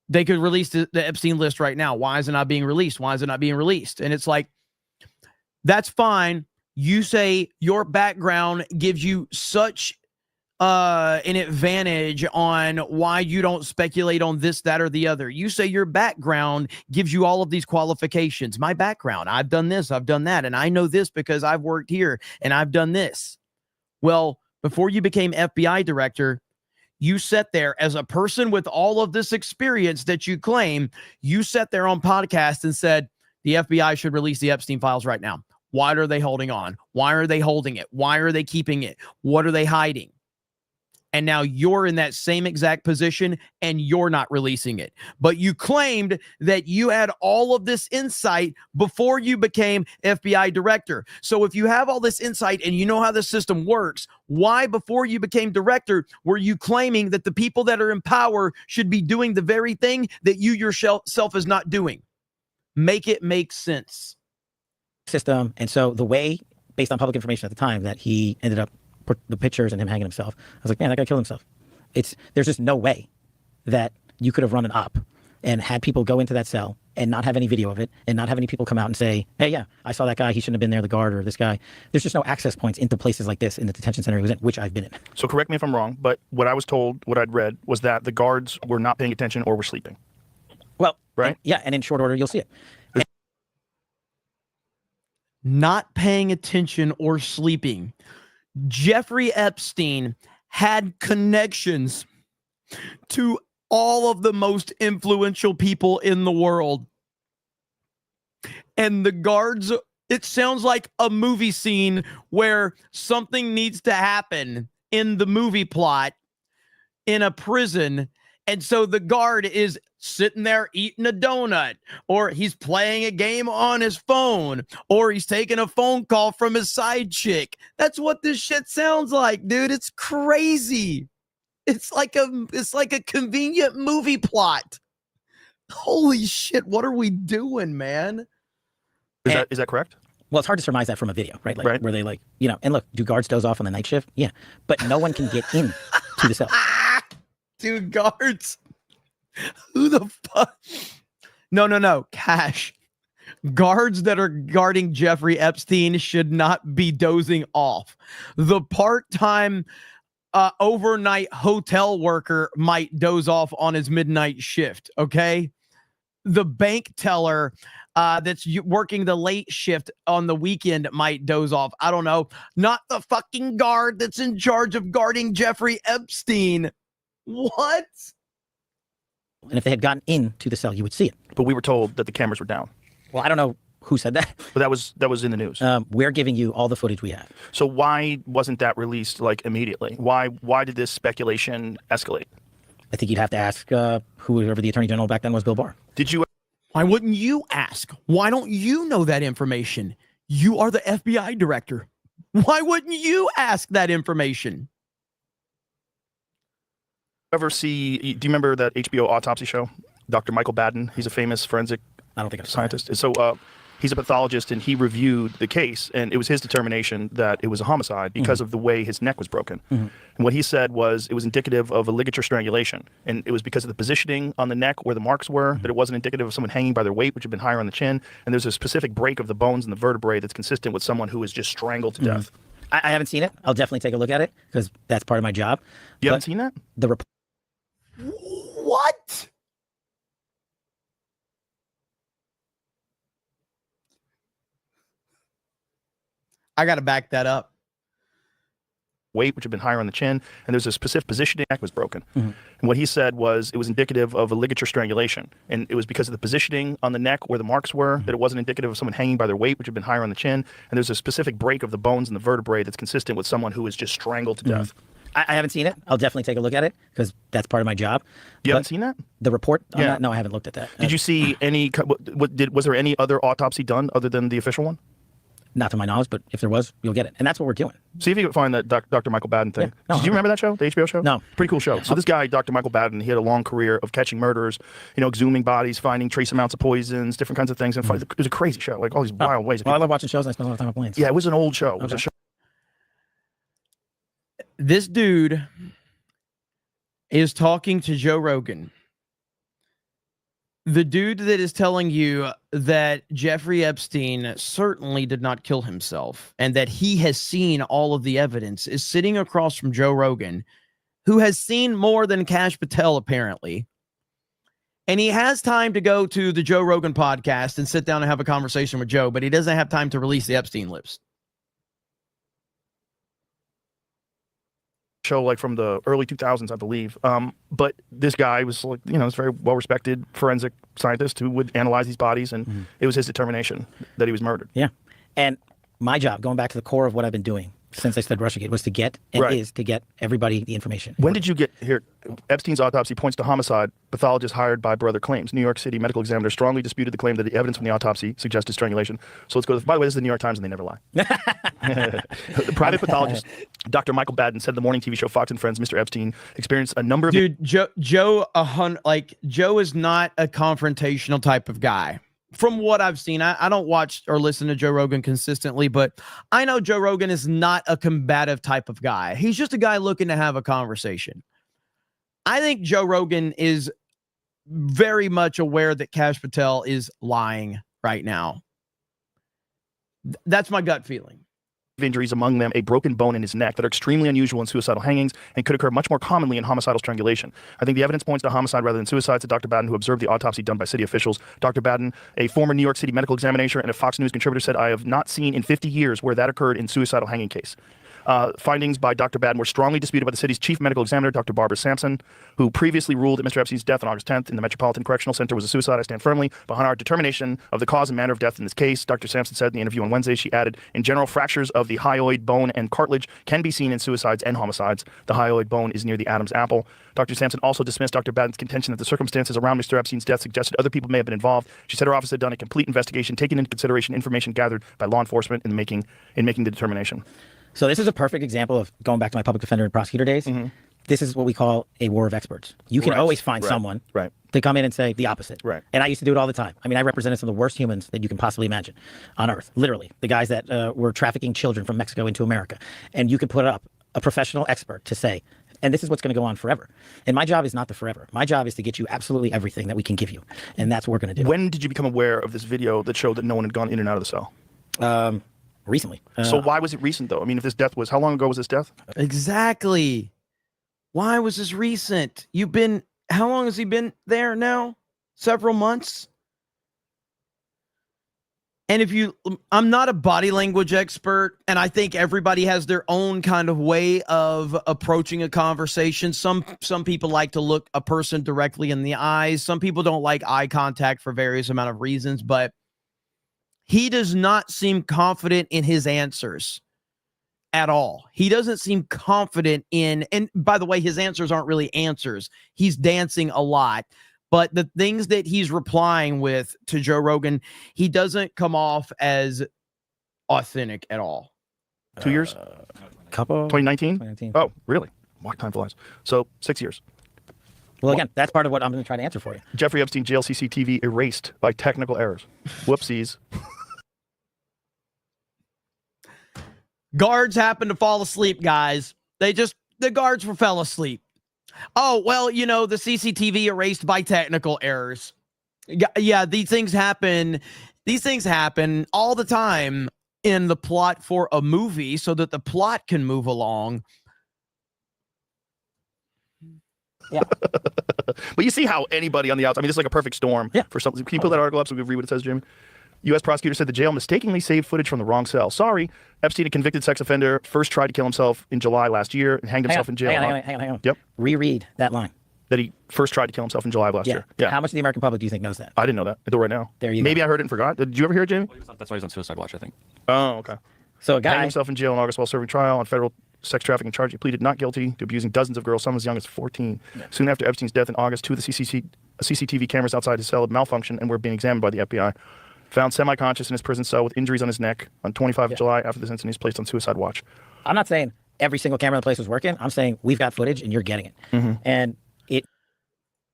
they could release the Epstein list right now. Why is it not being released? Why is it not being released? And it's like, that's fine. You say your background gives you such an advantage on why you don't speculate on this, that, or the other. You say your background gives you all of these qualifications. My background, I've done this, I've done that, and I know this because I've worked here and I've done this. Well, before you became FBI director, you sat there as a person with all of this experience that you claim. You sat there on podcast and said, the FBI should release the Epstein files right now. Why are they holding on? Why are they holding it? Why are they keeping it? What are they hiding? And now you're in that same exact position and you're not releasing it. But you claimed that you had all of this insight before you became FBI director. So if you have all this insight and you know how the system works, why before you became director were you claiming that the people that are in power should be doing the very thing that you yourself is not doing? Make it make sense. System. And so the way, based on public information at the time, that he ended up the pictures and him hanging himself, I was like, man, that guy killed himself. There's just no way that you could have run an op and had people go into that cell and not have any video of it and not have any people come out and say, hey, yeah, I saw that guy. He shouldn't have been there, the guard or this guy. There's just no access points into places like this in the detention center he was in, which I've been in. So correct me if I'm wrong, but what I was told, what I'd read, was that the guards were not paying attention or were sleeping. Well, right? And in short order, you'll see it. Not paying attention or sleeping. Jeffrey Epstein had connections to all of the most influential people in the world. And the guards, it sounds like a movie scene where something needs to happen in the movie plot in a prison. And so the guard is sitting there eating a donut, or he's playing a game on his phone, or he's taking a phone call from his side chick. That's what this shit sounds like, dude. It's crazy. It's like a convenient movie plot. Holy shit, what are we doing, man? Is that correct? Well, it's hard to surmise that from a video, right? Like, where they and look, do guards doze off on the night shift? Yeah. But no one can get in to the cell. Dude, guards. Who the fuck? No. Kash. Guards that are guarding Jeffrey Epstein should not be dozing off. The part-time overnight hotel worker might doze off on his midnight shift, okay? The bank teller that's working the late shift on the weekend might doze off. I don't know. Not the fucking guard that's in charge of guarding Jeffrey Epstein. What? And if they had gotten into the cell, you would see it. But we were told that the cameras were down. Well, I don't know who said that. But that was in the news. We're giving you all the footage we have. So why wasn't that released immediately? Why did this speculation escalate? I think you'd have to ask whoever the attorney general back then was, Bill Barr. Did you? Why wouldn't you ask? Why don't you know that information? You are the FBI director. Why wouldn't you ask that information? Do you remember that HBO autopsy show? Dr. Michael Baden. He's a famous forensic I don't think I've scientist. So He's a pathologist, and he reviewed the case, and it was his determination that it was a homicide because of the way his neck was broken. And what he said was it was indicative of a ligature strangulation, and it was because of the positioning on the neck where the marks were, that it wasn't indicative of someone hanging by their weight, which had been higher on the chin, and there's a specific break of the bones and the vertebrae that's consistent with someone who is just strangled to death. I haven't seen it. I'll definitely take a look at it because that's part of my job. You haven't seen that? The report. What? I got to back that up. Weight, which had been higher on the chin, and there's a specific positioning. Neck was broken. And what he said was it was indicative of a ligature strangulation, and it was because of the positioning on the neck where the marks were, that it wasn't indicative of someone hanging by their weight, which had been higher on the chin, and there's a specific break of the bones and the vertebrae that's consistent with someone who is just strangled to death. I haven't seen it. I'll definitely take a look at it because that's part of my job. You haven't seen that? The report? On Yeah. that? No, I haven't looked at that. Did you see any? Was there any other autopsy done other than the official one? Not to my knowledge, but if there was, you'll get it. And that's what we're doing. See if you can find that Dr. Michael Baden thing. Yeah. No, Do you remember that show, the HBO show? No. Pretty cool show. So this guy, Dr. Michael Baden, he had a long career of catching murderers, exhuming bodies, finding trace amounts of poisons, different kinds of things. And it was a crazy show, like all these wild ways. Well, I love watching shows and I spend a lot of time on planes. Yeah, it was an old show. It was a show. This dude is talking to Joe Rogan. The dude that is telling you that Jeffrey Epstein certainly did not kill himself and that he has seen all of the evidence is sitting across from Joe Rogan, who has seen more than Kash Patel, apparently. And he has time to go to the Joe Rogan podcast and sit down and have a conversation with Joe, but he doesn't have time to release the Epstein list. Show like from the early 2000s, I believe. But this guy was like, this very well-respected forensic scientist who would analyze these bodies, and it was his determination that he was murdered. Yeah. And my job, going back to the core of what I've been doing since I said Russiagate, was to get is to get everybody the information. When did you get here? Epstein's autopsy points to homicide. Pathologist hired by brother claims. New York City medical examiner strongly disputed the claim that the evidence from the autopsy suggested strangulation. So let's go. By the way, this is the New York Times, and they never lie. The private pathologist, Dr. Michael Baden, said the morning TV show Fox and Friends, Mr. Epstein experienced a number of. Dude, Joe is not a confrontational type of guy. From what I've seen, I don't watch or listen to Joe Rogan consistently, but I know Joe Rogan is not a combative type of guy. He's just a guy looking to have a conversation. I think Joe Rogan is very much aware that Kash Patel is lying right now. That's my gut feeling. Injuries, among them a broken bone in his neck, that are extremely unusual in suicidal hangings and could occur much more commonly in homicidal strangulation. I think the evidence points to homicide rather than suicide, said Dr. Baden, who observed the autopsy done by city officials. Dr. Baden, a former New York City medical examiner and a Fox News contributor, said, I have not seen in 50 years where that occurred in suicidal hanging case. Findings by Dr. Baden were strongly disputed by the city's chief medical examiner, Dr. Barbara Sampson, who previously ruled that Mr. Epstein's death on August 10th in the Metropolitan Correctional Center was a suicide. I stand firmly behind our determination of the cause and manner of death in this case. Dr. Sampson said in the interview on Wednesday. She added, in general, fractures of the hyoid bone and cartilage can be seen in suicides and homicides. The hyoid bone is near the Adam's apple. Dr. Sampson also dismissed Dr. Baden's contention that the circumstances around Mr. Epstein's death suggested other people may have been involved. She said her office had done a complete investigation, taking into consideration information gathered by law enforcement in making the determination. So this is a perfect example of going back to my public defender and prosecutor days. This is what we call a war of experts. You can always find someone to come in and say the opposite. And I used to do it all the time. I mean, I represented some of the worst humans that you can possibly imagine on earth. Literally, the guys that were trafficking children from Mexico into America. And you could put up a professional expert to say, and this is what's going to go on forever. And my job is not the forever. My job is to get you absolutely everything that we can give you. And that's what we're going to do. When did you become aware of this video that showed that no one had gone in and out of the cell? Recently. So why was it recent, though? I mean, if this death was, how long ago was this death? Exactly. Why was this recent? How long has he been there now? Several months? And I'm not a body language expert, and I think everybody has their own kind of way of approaching a conversation. Some people like to look a person directly in the eyes. Some people don't like eye contact for various amount of reasons, but he does not seem confident in his answers at all. He doesn't seem confident and by the way, his answers aren't really answers. He's dancing a lot, but the things that he's replying with to Joe Rogan, he doesn't come off as authentic at all. 2 years? Couple. 2019? Oh, really? What time flies? So 6 years. Well, again, that's part of what I'm going to try to answer for you. Jeffrey Epstein jail CCTV erased by technical errors. Whoopsies. Guards happened to fall asleep, guys. The guards fell asleep. Oh, well, you know, the CCTV erased by technical errors. Yeah, these things happen. These things happen all the time in the plot for a movie so that the plot can move along. Yeah. But you see how anybody on the outside, I mean, this is like a perfect storm for something. Can you pull that article up so we can read what it says, Jimmy? U.S. prosecutor said the jail mistakenly saved footage from the wrong cell. Sorry, Epstein, a convicted sex offender, first tried to kill himself in July last year and hanged himself in jail. Hang on. Yep. Reread that line. That he first tried to kill himself in July of last year. Yeah. How much of the American public do you think knows that? I didn't know that. I do right now. There you Maybe go. I heard it and forgot. Did you ever hear it, Jamie? That's why he's on suicide watch, I think. Oh, okay. So a guy hanged himself in jail in August while serving trial on federal sex trafficking charge. He pleaded not guilty to abusing dozens of girls, some as young as 14. Soon after Epstein's death in August, 2 of the CCTV cameras outside his cell had malfunctioned and were being examined by the FBI. Found semi-conscious in his prison cell with injuries on his neck. On 25 of July, after this incident, he's placed on suicide watch. I'm not saying every single camera in the place was working. I'm saying we've got footage and you're getting it. And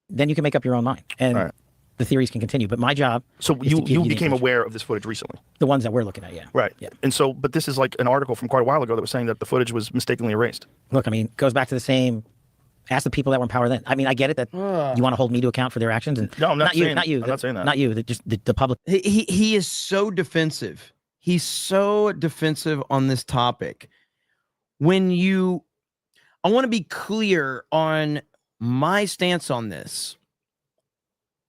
then you can make up your own mind. And the theories can continue. But my job So is to give you the became information. aware of this footage recently? The ones that we're looking at, yeah. Right. Yeah. And so, but this is like an article from quite a while ago that was saying that the footage was mistakenly erased. Look, I mean, it goes back to the same. Ask the people that were in power then. I mean, I get it that you want to hold me to account for their actions, and No, I'm not saying- not you, I'm not saying that. not you. Just the public. He is so defensive. He's so defensive on this topic. I want to be clear on my stance on this.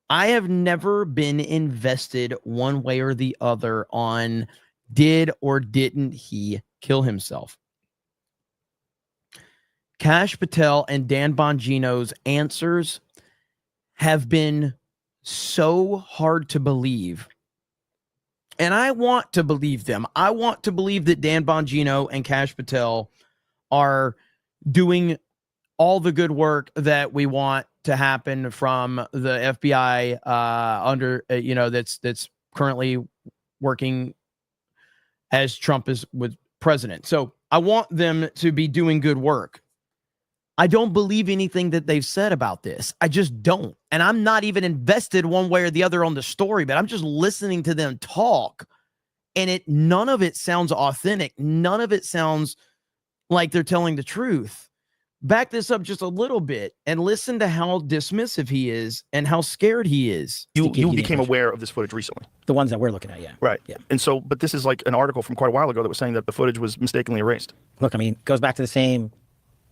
I have never been invested one way or the other on did or didn't he kill himself. Kash Patel and Dan Bongino's answers have been so hard to believe. And I want to believe them. I want to believe that Dan Bongino and Kash Patel are doing all the good work that we want to happen from the FBI that's currently working as Trump is with president. So I want them to be doing good work. I don't believe anything that they've said about this. I just don't. And I'm not even invested one way or the other on the story, but I'm just listening to them talk. And none of it sounds authentic. None of it sounds like they're telling the truth. Back this up just a little bit and listen to how dismissive he is and how scared he is. You became aware of this footage recently? The ones that we're looking at, yeah. Right. Yeah. And so, but this is like an article from quite a while ago that was saying that the footage was mistakenly erased. Look, I mean, it goes back to the same.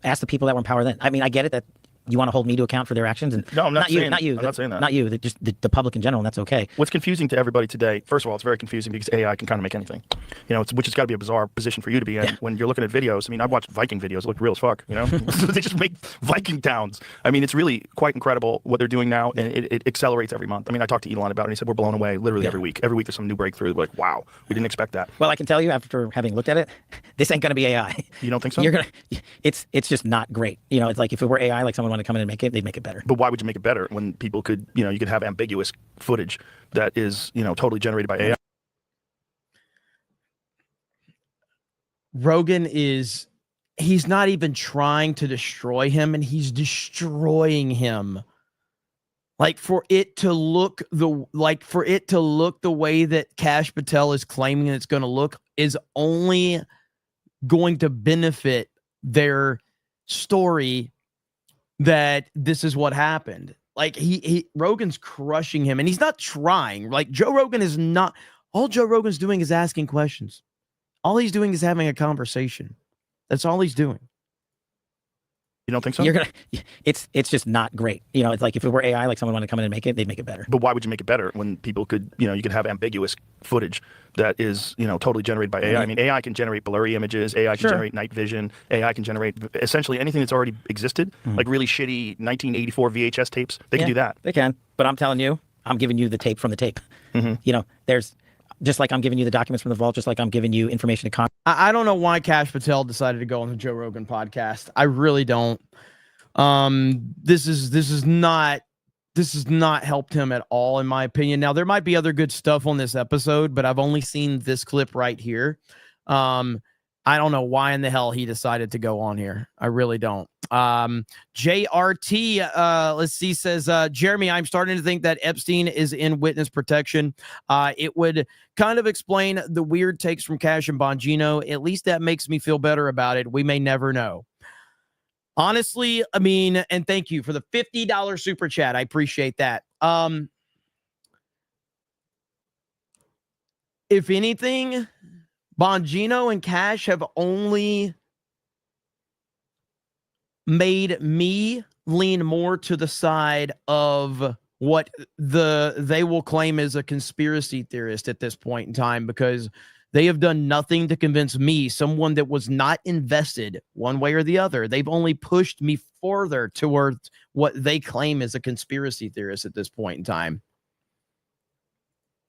Ask the people that were in power then. I mean, I get it that you want to hold me to account for their actions, and No, I'm not saying- not you, I'm not saying that. not you, just the public in general, and that's okay. What's confusing to everybody today, first of all, it's very confusing because AI can kind of make anything. You know, which has got to be a bizarre position for you to be in when you're looking at videos. I mean, I've watched Viking videos, look real as fuck, you know? They just make Viking towns. I mean, it's really quite incredible what they're doing now, and it accelerates every month. I mean, I talked to Elon about it, and he said we're blown away literally every week. Every week there's some new breakthrough. We're like, wow, we didn't expect that. Well, I can tell you after having looked at it, this ain't going to be AI. You don't think so? It's just not great. You know, it's like if it were AI, like someone wanted to come in and make it, they'd make it better. But why would you make it better when people could, you know, you could have ambiguous footage that is, you know, totally generated by AI? Rogan he's not even trying to destroy him, and he's destroying him. Like for it to look the way that Kash Patel is claiming it's going to look is only going to benefit their story that this is what happened. Like Rogan's crushing him, and he's not trying. Like Joe Rogan is not. All Joe Rogan's doing is asking questions. All he's doing is having a conversation. That's all he's doing. You don't think so? It's just not great. You know, it's like if it were AI, like someone wanted to come in and make it, they'd make it better. But why would you make it better when people could, you know, you could have ambiguous footage that is, you know, totally generated by AI? I mean, AI can generate blurry images, AI can generate night vision, AI can generate essentially anything that's already existed, like really shitty 1984 VHS tapes. They can do that. They can. But I'm telling you, I'm giving you the tape from the tape. You know, there's just like I'm giving you the documents from the vault, just like I'm giving you information to Congress. I don't know why Kash Patel decided to go on the Joe Rogan podcast. I really don't. This is not helped him at all, in my opinion. Now, there might be other good stuff on this episode, but I've only seen this clip right here. I don't know why in the hell he decided to go on here. I really don't. JRT, let's see, says, Jeremy, I'm starting to think that Epstein is in witness protection. It would kind of explain the weird takes from Kash and Bongino. At least that makes me feel better about it. We may never know. Honestly, I mean, and thank you for the $50 super chat. I appreciate that. If anything, Bongino and Kash have only made me lean more to the side of what they will claim is a conspiracy theorist at this point in time, because they have done nothing to convince me, someone that was not invested one way or the other. They've only pushed me further towards what they claim is a conspiracy theorist at this point in time.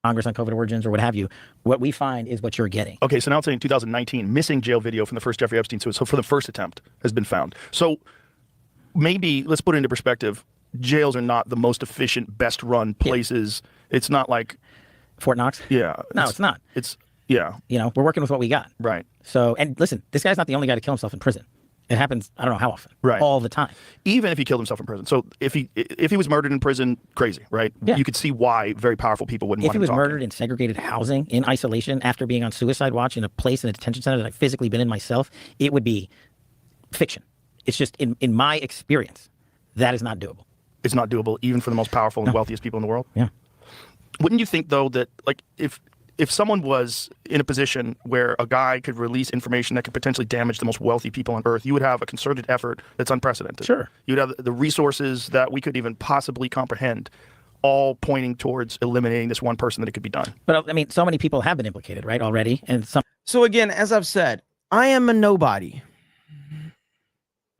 Congress on COVID origins or what have you, what we find is what you're getting. Okay, so now it's saying 2019, missing jail video from the first Jeffrey Epstein suicide. So for the first attempt has been found. So maybe let's put it into perspective. Jails are not the most efficient, best run places. Yeah. It's not like Fort Knox. Yeah. No, it's not. It's yeah. You know, we're working with what we got. Right. So, and listen, this guy's not the only guy to kill himself in prison. It happens, I don't know how often. Right. All the time. Even if he killed himself in prison. So if he was murdered in prison, crazy, right? Yeah. You could see why very powerful people wouldn't want If him he was talking. murdered in segregated housing, in isolation, after being on suicide watch in a place in a detention center that I've physically been in myself, it would be fiction. It's just, in my experience, that is not doable. It's not doable even for the most powerful and wealthiest people in the world? Yeah. Wouldn't you think, though, that like if someone was in a position where a guy could release information that could potentially damage the most wealthy people on earth, you would have a concerted effort that's unprecedented. Sure. You'd have the resources that we could even possibly comprehend, all pointing towards eliminating this one person that it could be done. But I mean, so many people have been implicated, right, already. And some. So again, as I've said, I am a nobody.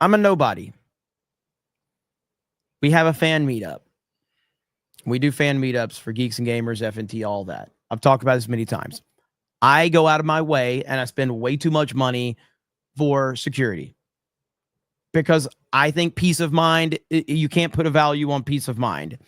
I'm a nobody. We have a fan meetup. We do fan meetups for geeks and gamers, FNT, all that. I've talked about this many times. I go out of my way and I spend way too much money for security because I think peace of mind, you can't put a value on peace of mind.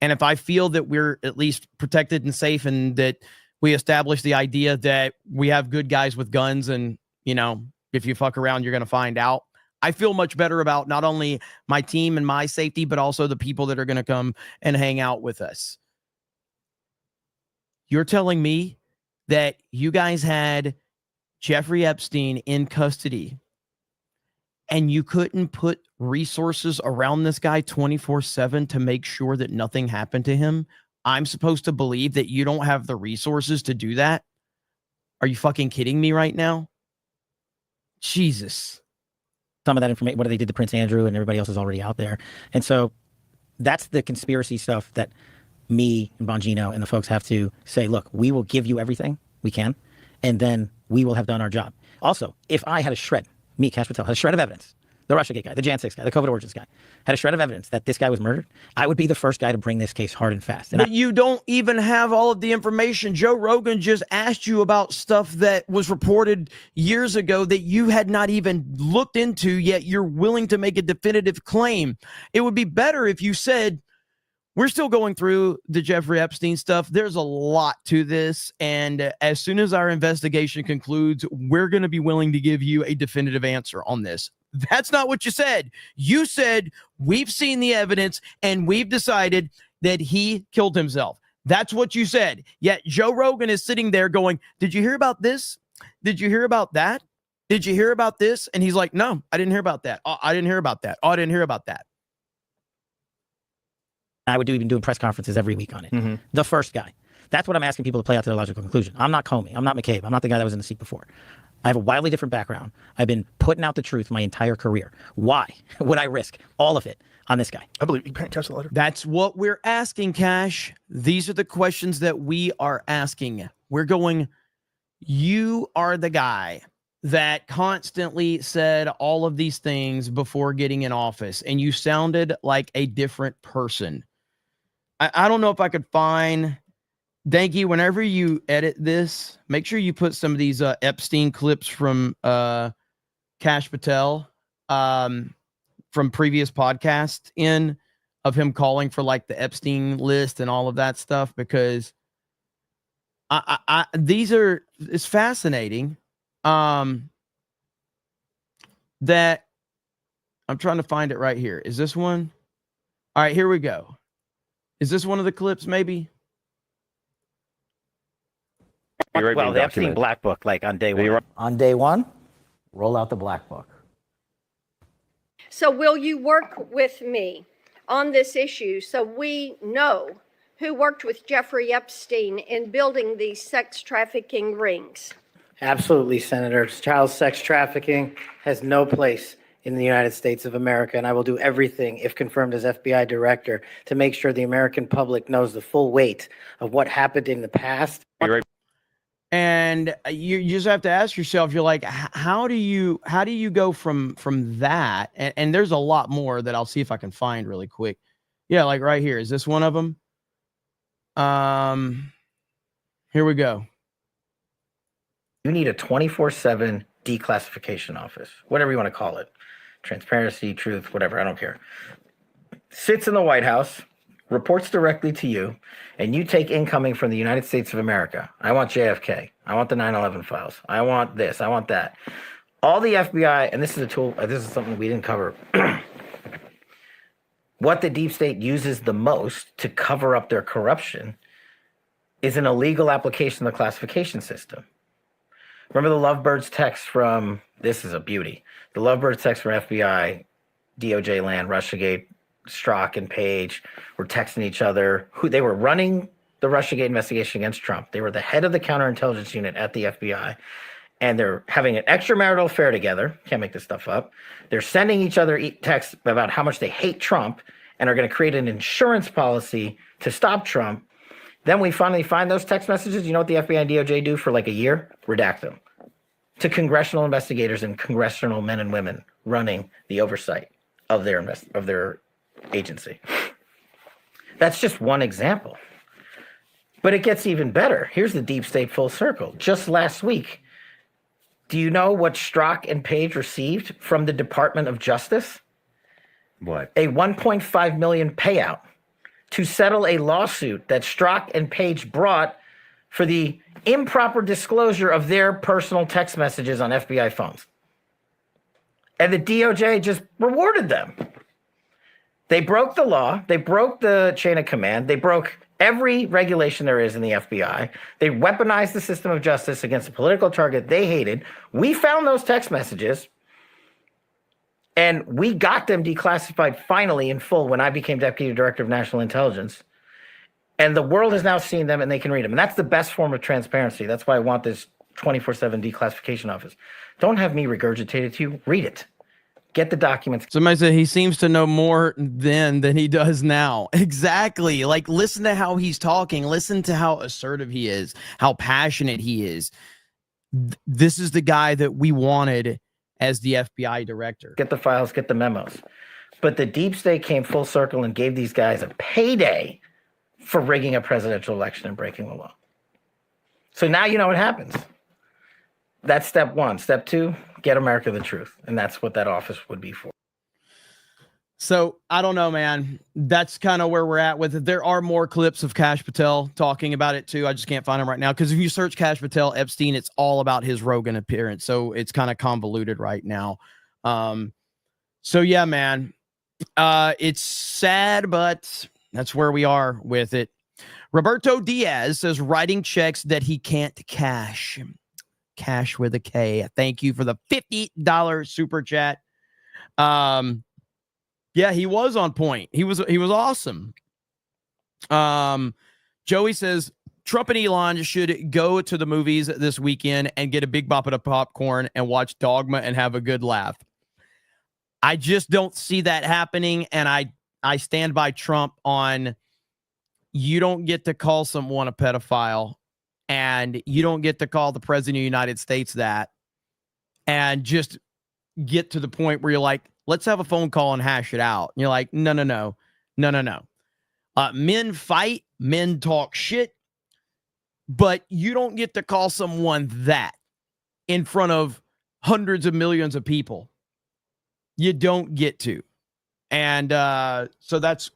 And if I feel that we're at least protected and safe and that we establish the idea that we have good guys with guns and, you know, if you fuck around, you're going to find out. I feel much better about not only my team and my safety, but also the people that are going to come and hang out with us. You're telling me that you guys had Jeffrey Epstein in custody and you couldn't put resources around this guy 24/7 to make sure that nothing happened to him? I'm supposed to believe that you don't have the resources to do that? Are you fucking kidding me right now? Jesus. Some of that information, what they did to Prince Andrew and everybody else is already out there. And so that's the conspiracy stuff that me and Bongino and the folks have to say, look, we will give you everything we can, and then we will have done our job. Also, if I had a shred, me, Kash Patel, had a shred of evidence, the Russiagate guy, the Jan 6 guy, the COVID origins guy, had a shred of evidence that this guy was murdered, I would be the first guy to bring this case hard and fast. And but you don't even have all of the information. Joe Rogan just asked you about stuff that was reported years ago that you had not even looked into, yet you're willing to make a definitive claim. It would be better if you said, we're still going through the Jeffrey Epstein stuff. There's a lot to this. And as soon as our investigation concludes, we're going to be willing to give you a definitive answer on this. That's not what you said. You said, we've seen the evidence and we've decided that he killed himself. That's what you said. Yet Joe Rogan is sitting there going, did you hear about this? Did you hear about that? Did you hear about this? And he's like, no, I didn't hear about that. Oh, I didn't hear about that. Oh, I didn't hear about that. I would even doing press conferences every week on it. Mm-hmm. The first guy. That's what I'm asking people to play out to their logical conclusion. I'm not Comey. I'm not McCabe. I'm not the guy that was in the seat before. I have a wildly different background. I've been putting out the truth my entire career. Why would I risk all of it on this guy? I believe you can't catch the letter. That's what we're asking, Kash. These are the questions that we are asking. We're going, you are the guy that constantly said all of these things before getting in office, and you sounded like a different person. I don't know if I could find, Danky, whenever you edit this, make sure you put some of these Epstein clips from Kash Patel from previous podcasts in, of him calling for like the Epstein list and all of that stuff, because it's fascinating that I'm trying to find it right here. Is this one? All right, here we go. Is this one of the clips, maybe? Well, the Epstein Black Book, like on day one. On day one, roll out the Black Book. So will you work with me on this issue so we know who worked with Jeffrey Epstein in building these sex trafficking rings? Absolutely, Senator. Child sex trafficking has no place in the United States of America, and I will do everything, if confirmed as FBI director, to make sure the American public knows the full weight of what happened in the past. And you just have to ask yourself, you're like, how do you go from that? And there's a lot more that I'll see if I can find really quick. Yeah, like right here. Is this one of them? Here we go. You need a 24/7 declassification office, whatever you want to call it. Transparency, truth, whatever, I don't care. Sits in the White House, reports directly to you, and you take incoming from the United States of America. I want JFK. I want the 9/11 files. I want this. I want that. All the FBI, and this is a tool, this is something we didn't cover. What the deep state uses the most to cover up their corruption is an illegal application of the classification system. Remember the Lovebirds text from, this is a beauty, the Lovebirds text from FBI, DOJ land, Russiagate, Strzok and Page were texting each other. Who they were running the Russiagate investigation against Trump. They were the head of the counterintelligence unit at the FBI, and they're having an extramarital affair together. Can't make this stuff up. They're sending each other texts about how much they hate Trump and are going to create an insurance policy to stop Trump. Then we finally find those text messages. You know what the FBI and DOJ do for like a year? Redact them to congressional investigators and congressional men and women running the oversight of their agency. That's just one example. But it gets even better. Here's the deep state full circle. Just last week, do you know what Strzok and Page received from the Department of Justice? What? A $1.5 million payout to settle a lawsuit that Strzok and Page brought for the improper disclosure of their personal text messages on FBI phones. And the DOJ just rewarded them. They broke the law. They broke the chain of command. They broke every regulation there is in the FBI. They weaponized the system of justice against a political target they hated. We found those text messages, and we got them declassified finally in full when I became Deputy Director of National Intelligence. And the world has now seen them, and they can read them. And that's the best form of transparency. That's why I want this 24/7 declassification office. Don't have me regurgitate it to you. Read it. Get the documents. Somebody said he seems to know more then than he does now. Exactly. Like, listen to how he's talking. Listen to how assertive he is, how passionate he is. This is the guy that we wanted as the FBI director. Get the files, get the memos. But the deep state came full circle and gave these guys a payday for rigging a presidential election and breaking the law. So now you know what happens. That's step one. Step two, get America the truth. And that's what that office would be for. So I don't know, man. That's kind of where we're at with it. There are more clips of Kash Patel talking about it too. I just can't find them right now. Because if you search Kash Patel Epstein, it's all about his Rogan appearance. So it's kind of convoluted right now. So yeah, man, it's sad, but that's where we are with it. Roberto Diaz says writing checks that he can't cash. Cash with a K. Thank you for the $50 super chat. Yeah, he was on point. He was awesome. Joey says Trump and Elon should go to the movies this weekend and get a big bop of popcorn and watch Dogma and have a good laugh. I just don't see that happening, and I stand by Trump on you don't get to call someone a pedophile, and you don't get to call the president of the United States that, and just get to the point where you're like, let's have a phone call and hash it out. And you're like, no. Men fight, men talk shit, but you don't get to call someone that in front of hundreds of millions of people. You don't get to. And so that's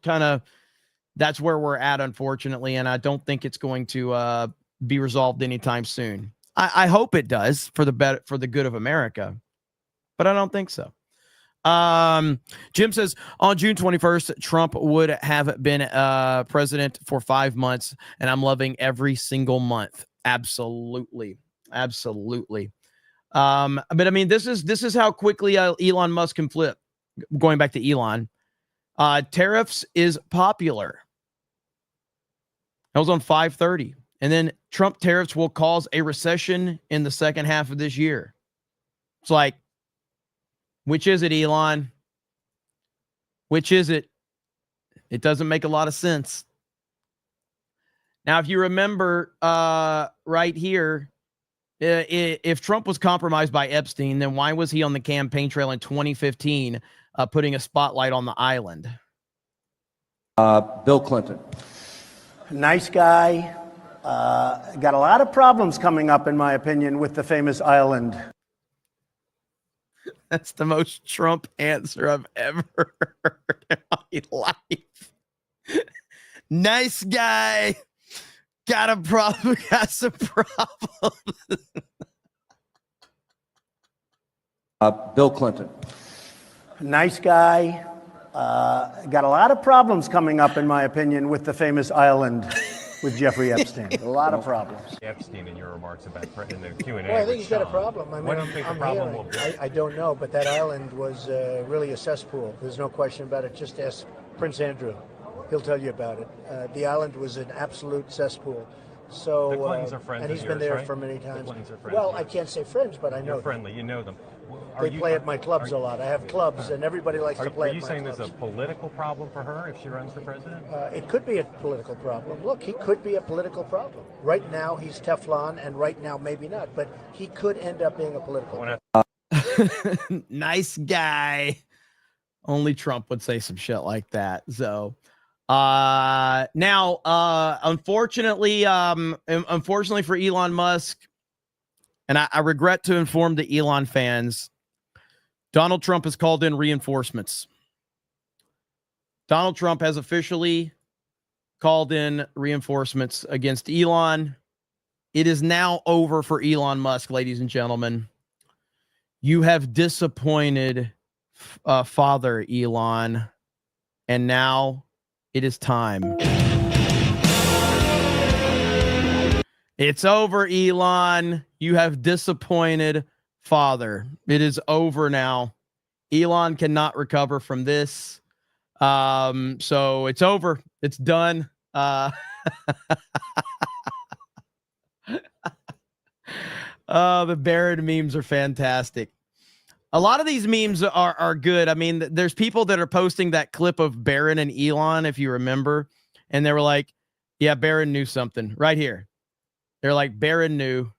where we're at, unfortunately. And I don't think it's going to be resolved anytime soon. I hope it does for the good of America, but I don't think so. Jim says on June 21st, Trump would have been president for 5 months, and I'm loving every single month. Absolutely. Absolutely. But I mean, this is how quickly Elon Musk can flip. Going back to Elon, tariffs is popular. That was on 5:30. And then Trump tariffs will cause a recession in the second half of this year. It's like, which is it, Elon? Which is it? It doesn't make a lot of sense. Now, if you remember right here, if Trump was compromised by Epstein, then why was he on the campaign trail in 2015 putting a spotlight on the island? Bill Clinton. Nice guy. Got a lot of problems coming up, in my opinion, with the famous island. That's the most Trump answer I've ever heard in my life. Nice guy. Got a problem. Got some problems. Bill Clinton. Nice guy. Got a lot of problems coming up, in my opinion, with the famous island with Jeffrey Epstein. A lot of problems. Epstein in your remarks about in the Q&A. Well, I think he's got a problem. I mean, what do you think the problem will be? I don't know, but that island was really a cesspool. There's no question about it. Just ask Prince Andrew. He'll tell you about it. The island was an absolute cesspool. So, the Clintons are friends and he's of been yours, there right? for many times. The Clintons are friends Well, of I yours. can't say friends, but I know You're them. friendly. You know them. They play at my clubs a lot. I have clubs, and everybody likes to play Are at you my saying clubs. there's a political problem for her if she runs for president? It could be a political problem. Look, he could be a political problem. Right now, he's Teflon, and right now, maybe not. But he could end up being a political problem. Nice guy. Only Trump would say some shit like that. So, now, unfortunately for Elon Musk, and I regret to inform the Elon fans, Donald Trump has called in reinforcements. Donald Trump has officially called in reinforcements against Elon. It is now over for Elon Musk, ladies and gentlemen. You have disappointed Father Elon, and now it is time. It's over, Elon. You have disappointed Father. It is over now. Elon cannot recover from this. So it's over. It's done. The Barron memes are fantastic. A lot of these memes are good. I mean, there's people that are posting that clip of Barron and Elon, if you remember, and they were like, yeah, Barron knew something right here. They're like, Barron knew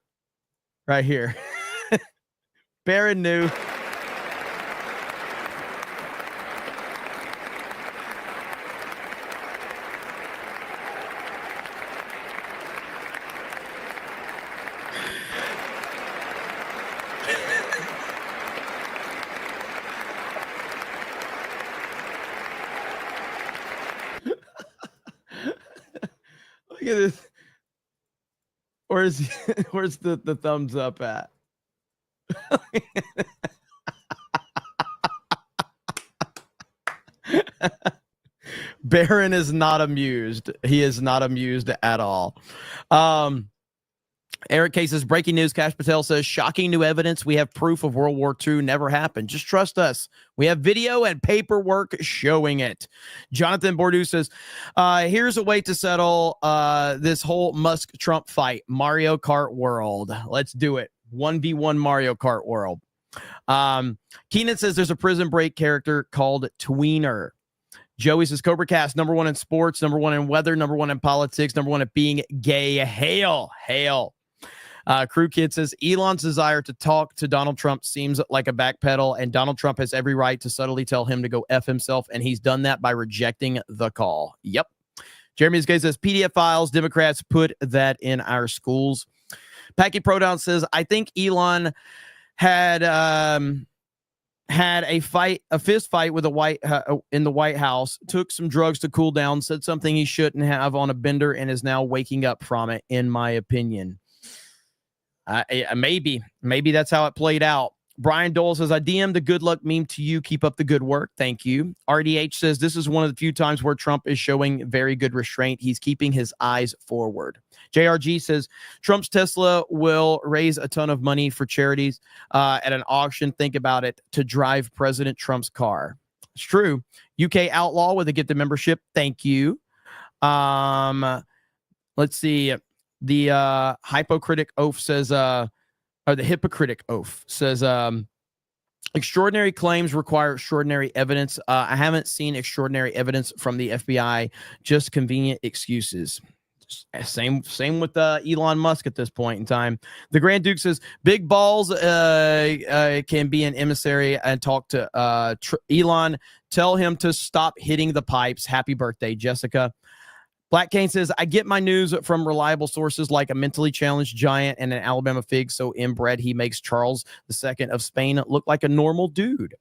right here. Barron knew. Look at this. Where's the thumbs up at? Barron is not amused. He is not amused at all. Eric K says, breaking news. Kash Patel says, shocking new evidence. We have proof of World War II never happened. Just trust us. We have video and paperwork showing it. Jonathan Bordeaux says, here's a way to settle this whole Musk-Trump fight. Mario Kart world. Let's do it. 1v1 Mario Kart world. Keenan says there's a Prison Break character called Tweener. Joey says, CobraCast, #1 in sports, #1 in weather, #1 in politics, #1 at being gay. Hail, hail. Crew Kid says, Elon's desire to talk to Donald Trump seems like a backpedal, and Donald Trump has every right to subtly tell him to go F himself, and he's done that by rejecting the call. Yep. Jeremy Gay says, PDF files, Democrats put that in our schools. Packy Prodown says, I think Elon had a fist fight with in the White House, took some drugs to cool down, said something he shouldn't have on a bender, and is now waking up from it, in my opinion. Maybe that's how it played out. Brian Dole says, I DM the good luck meme to you. Keep up the good work. Thank you. RDH says, this is one of the few times where Trump is showing very good restraint. He's keeping his eyes forward. JRG says, Trump's Tesla will raise a ton of money for charities at an auction. Think about it, to drive President Trump's car. It's true. UK Outlaw with a gifted membership. Thank you. Let's see. The hypocritic oaf says, or the hypocritic oaf says, extraordinary claims require extraordinary evidence. I haven't seen extraordinary evidence from the FBI, just convenient excuses. Same with Elon Musk at this point in time. The Grand Duke says, big balls can be an emissary and talk to Elon. Tell him to stop hitting the pipes. Happy birthday, Jessica. Black Kane says, I get my news from reliable sources like a mentally challenged giant and an Alabama fig so inbred he makes Charles II of Spain look like a normal dude.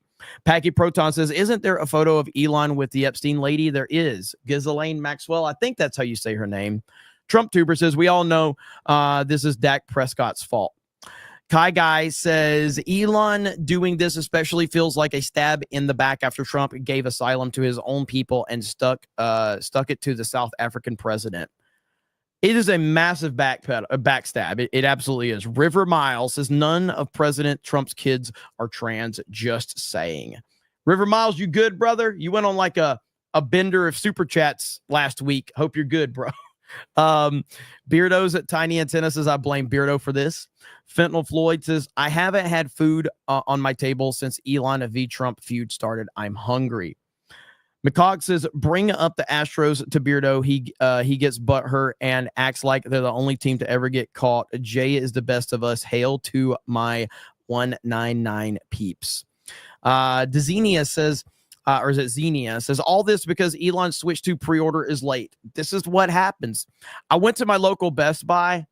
Packy Proton says, isn't there a photo of Elon with the Epstein lady? There is. Ghislaine Maxwell, I think that's how you say her name. Trump Tuber says, we all know this is Dak Prescott's fault. Kai Guy says, Elon doing this especially feels like a stab in the back after Trump gave asylum to his own people and stuck it to the South African president. It is a massive backstab. It absolutely is. River Miles says, none of President Trump's kids are trans, just saying. River Miles, you good, brother? You went on like a bender of super chats last week. Hope you're good, bro. Beardo's at Tiny Antenna says, I blame Beardo for this. Fentanyl Floyd says, I haven't had food on my table since Elon v. Trump feud started. I'm hungry. McCog says, bring up the Astros to Beardo. He gets butthurt and acts like they're the only team to ever get caught. Jay is the best of us. Hail to my 199 peeps. Dzenia says, or is it Xenia says, all this because Elon switch to pre-order is late. This is what happens. I went to my local Best Buy,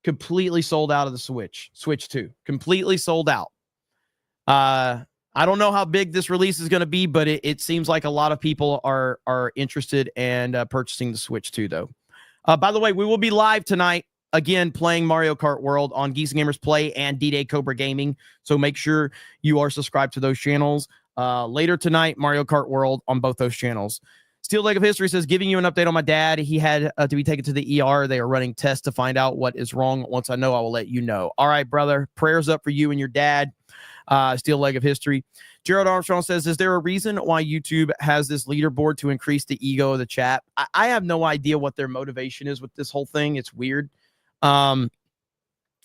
completely sold out of the Switch 2, completely sold out. I don't know how big this release is going to be, but it seems like a lot of people are interested in purchasing the Switch 2, though. By the way, we will be live tonight, again, playing Mario Kart World on Geese and Gamers Play and D-Day Cobra Gaming. So make sure you are subscribed to those channels. Later tonight, Mario Kart World on both those channels. Steel Leg of History says, giving you an update on my dad. He had to be taken to the ER. They are running tests to find out what is wrong. Once I know, I will let you know. All right, brother. Prayers up for you and your dad. Steel Leg of History. Gerald Armstrong says, is there a reason why YouTube has this leaderboard to increase the ego of the chat? I have no idea what their motivation is with this whole thing. It's weird.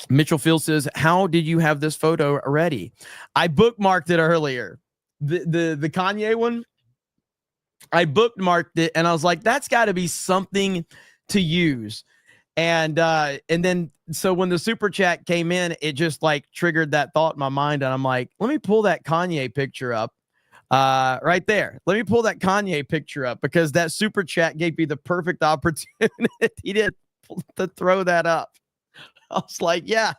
Mitchell Field says, how did you have this photo already? I bookmarked it earlier. The Kanye one, I bookmarked it and I was like, that's got to be something to use. And then so when the super chat came in, it just like triggered that thought in my mind. And I'm like, let me pull that Kanye picture up right there. Let me pull that Kanye picture up because that super chat gave me the perfect opportunity to throw that up. I was like, yeah,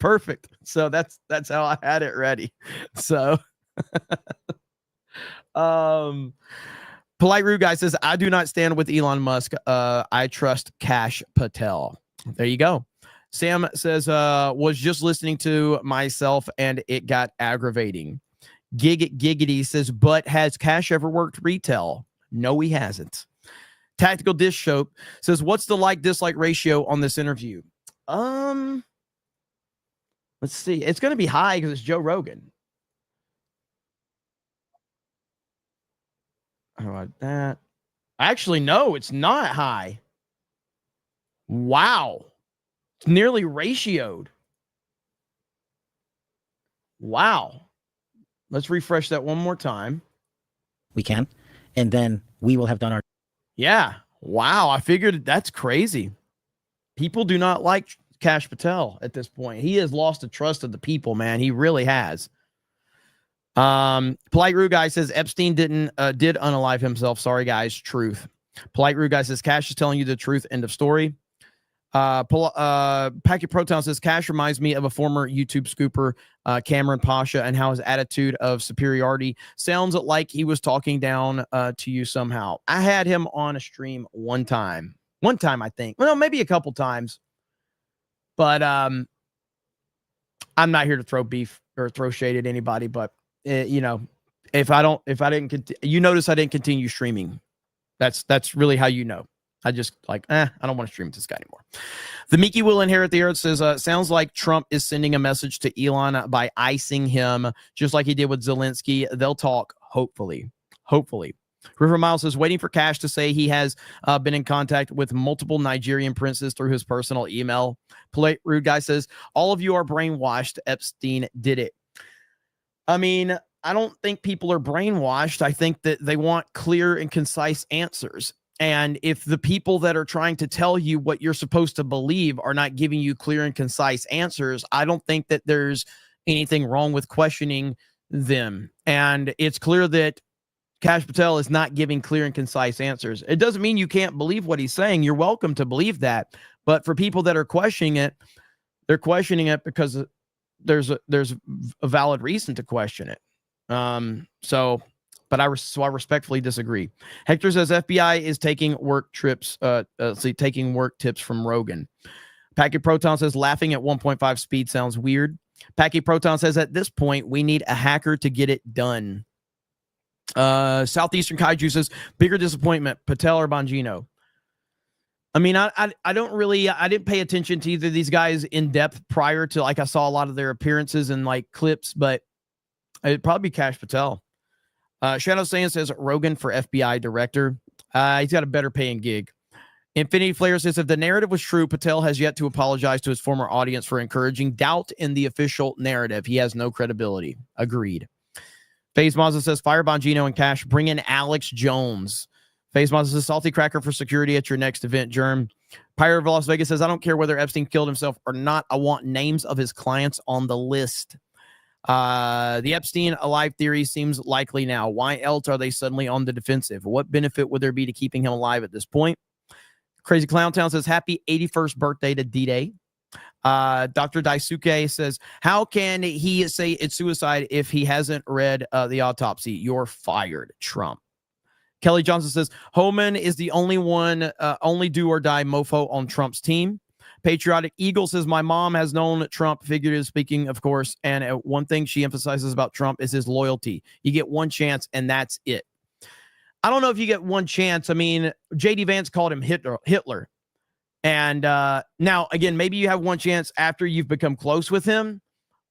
perfect. So that's how I had it ready. So Polite Rude Guy says, I do not stand with Elon Musk. I trust Kash Patel. There you go. Sam says, was just listening to myself and it got aggravating. Giggity says, but has Kash ever worked retail? No, he hasn't. Tactical Dish Show says, what's the like-dislike ratio on this interview? Let's see. It's going to be high because it's Joe Rogan. How about that? Actually, no, it's not high. Wow. It's nearly ratioed. Wow. Let's refresh that one more time. We can. And then we will have done our. Yeah. Wow. I figured that's crazy. People do not like Kash Patel at this point. He has lost the trust of the people, man. He really has. Polite Rude Guy says Epstein did unalive himself. Sorry, guys. Truth. Polite Rude Guy says Kash is telling you the truth. End of story. Packy Proton says Kash reminds me of a former YouTube scooper, Cameron Pasha, and how his attitude of superiority sounds like he was talking down to you somehow. I had him on a stream one time, I think. Well, maybe a couple times. But I'm not here to throw beef or throw shade at anybody, but you know, if I didn't, you notice I didn't continue streaming. That's really how you know. I just like, I don't want to stream with this guy anymore. The Mickey will inherit the earth says, sounds like Trump is sending a message to Elon by icing him, just like he did with Zelensky. They'll talk, hopefully. River Miles says, waiting for Kash to say he has been in contact with multiple Nigerian princes through his personal email. Polite Rude Guy says, all of you are brainwashed. Epstein did it. I mean, I don't think people are brainwashed. I think that they want clear and concise answers. And if the people that are trying to tell you what you're supposed to believe are not giving you clear and concise answers, I don't think that there's anything wrong with questioning them. And it's clear that Kash Patel is not giving clear and concise answers. It doesn't mean you can't believe what he's saying. You're welcome to believe that. But for people that are questioning it, they're questioning it because there's a valid reason to question it. But I respectfully disagree. Hector says FBI is taking work tips from Rogan. Packy Proton says laughing at 1.5 speed sounds weird. Packy Proton says at this point we need a hacker to get it done. Southeastern Kaiju says bigger disappointment, Patel or Bongino. I mean, I didn't pay attention to either of these guys in depth prior to, like, I saw a lot of their appearances and like clips, but it'd probably be Kash Patel. Shadow Sand says Rogan for FBI director. He's got a better paying gig. Infinity Flare says if the narrative was true, Patel has yet to apologize to his former audience for encouraging doubt in the official narrative. He has no credibility. Agreed. FaZe Mazda says fire Bongino and Kash. Bring in Alex Jones. FaZe Mazda says salty cracker for security at your next event, Germ. Pirate of Las Vegas says I don't care whether Epstein killed himself or not. I want names of his clients on the list. The Epstein alive theory seems likely now. Why else are they suddenly on the defensive? What benefit would there be to keeping him alive at this point? Crazy Clown Town says happy 81st birthday to D-Day. Dr. Daisuke says, how can he say it's suicide if he hasn't read the autopsy? You're fired, Trump. Kelly Johnson says, Homan is the only one, only do or die mofo on Trump's team. Patriotic Eagle says, my mom has known Trump, figuratively speaking, of course, and one thing she emphasizes about Trump is his loyalty. You get one chance, and that's it. I don't know if you get one chance. I mean, J.D. Vance called him Hitler. And now, again, maybe you have one chance after you've become close with him,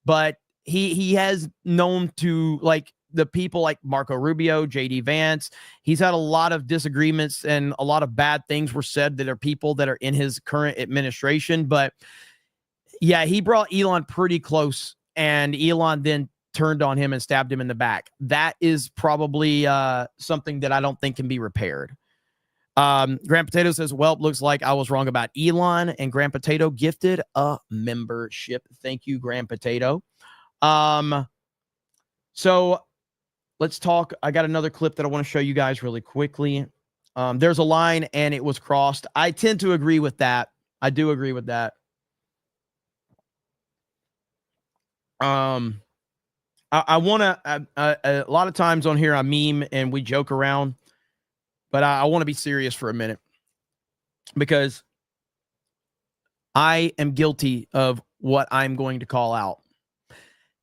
but he has known to, like, the people like Marco Rubio, J.D. Vance. He's had a lot of disagreements and a lot of bad things were said that are people that are in his current administration. But yeah, he brought Elon pretty close, and Elon then turned on him and stabbed him in the back. That is probably something that I don't think can be repaired. Grand Potato says, well, looks like I was wrong about Elon, and Grand Potato gifted a membership. Thank you, Grand Potato. So let's talk. I got another clip that I want to show you guys really quickly. There's a line and it was crossed. I tend to agree with that. I do agree with that. I want to, a lot of times on here, I meme and we joke around, but I want to be serious for a minute because I am guilty of what I'm going to call out,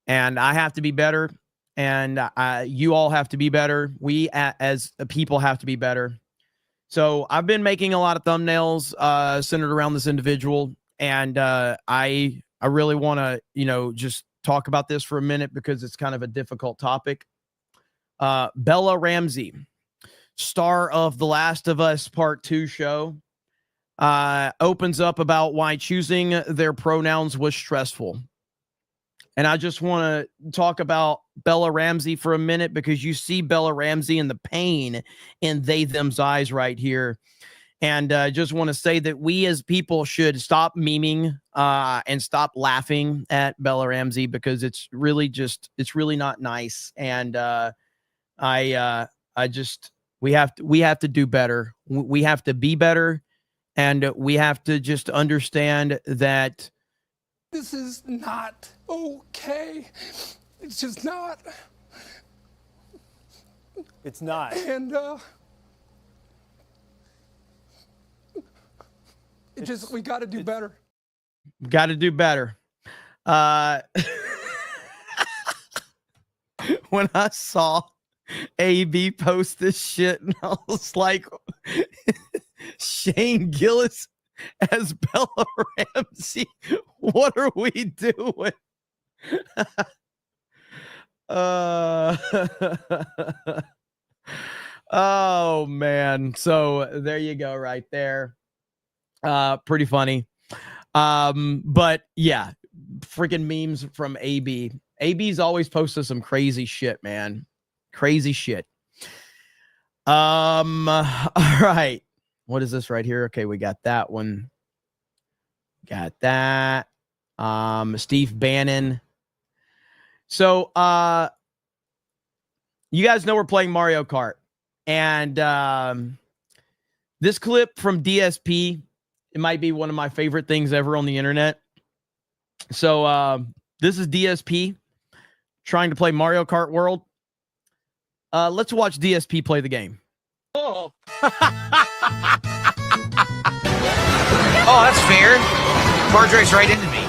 and I have to be better. And you all have to be better. We as a people have to be better. So I've been making a lot of thumbnails centered around this individual. And I really want to, just talk about this for a minute because it's kind of a difficult topic. Bella Ramsey, star of The Last of Us Part 2 show, opens up about why choosing their pronouns was stressful. And I just want to talk about Bella Ramsey for a minute because you see Bella Ramsey and the pain in they-them's eyes right here. And I just want to say that we as people should stop memeing and stop laughing at Bella Ramsey because it's really not nice. And we have to do better. We have to be better. And we have to just understand that this is not okay. It's just not. It's not. And we got to do better. Got to do better. When I saw AB post this shit, and I was like, Shane Gillis as Bella Ramsey. What are we doing? Oh man. So there you go, right there. Pretty funny. But yeah, freaking memes from AB. AB's always posted some crazy shit, man. Crazy shit. All right. What is this right here? Okay, we got that one. Got that. Steve Bannon. So you guys know we're playing Mario Kart. And this clip from DSP, it might be one of my favorite things ever on the internet. So this is DSP trying to play Mario Kart World. Let's watch DSP play the game. Oh. Oh, that's fair. Car drives right into me.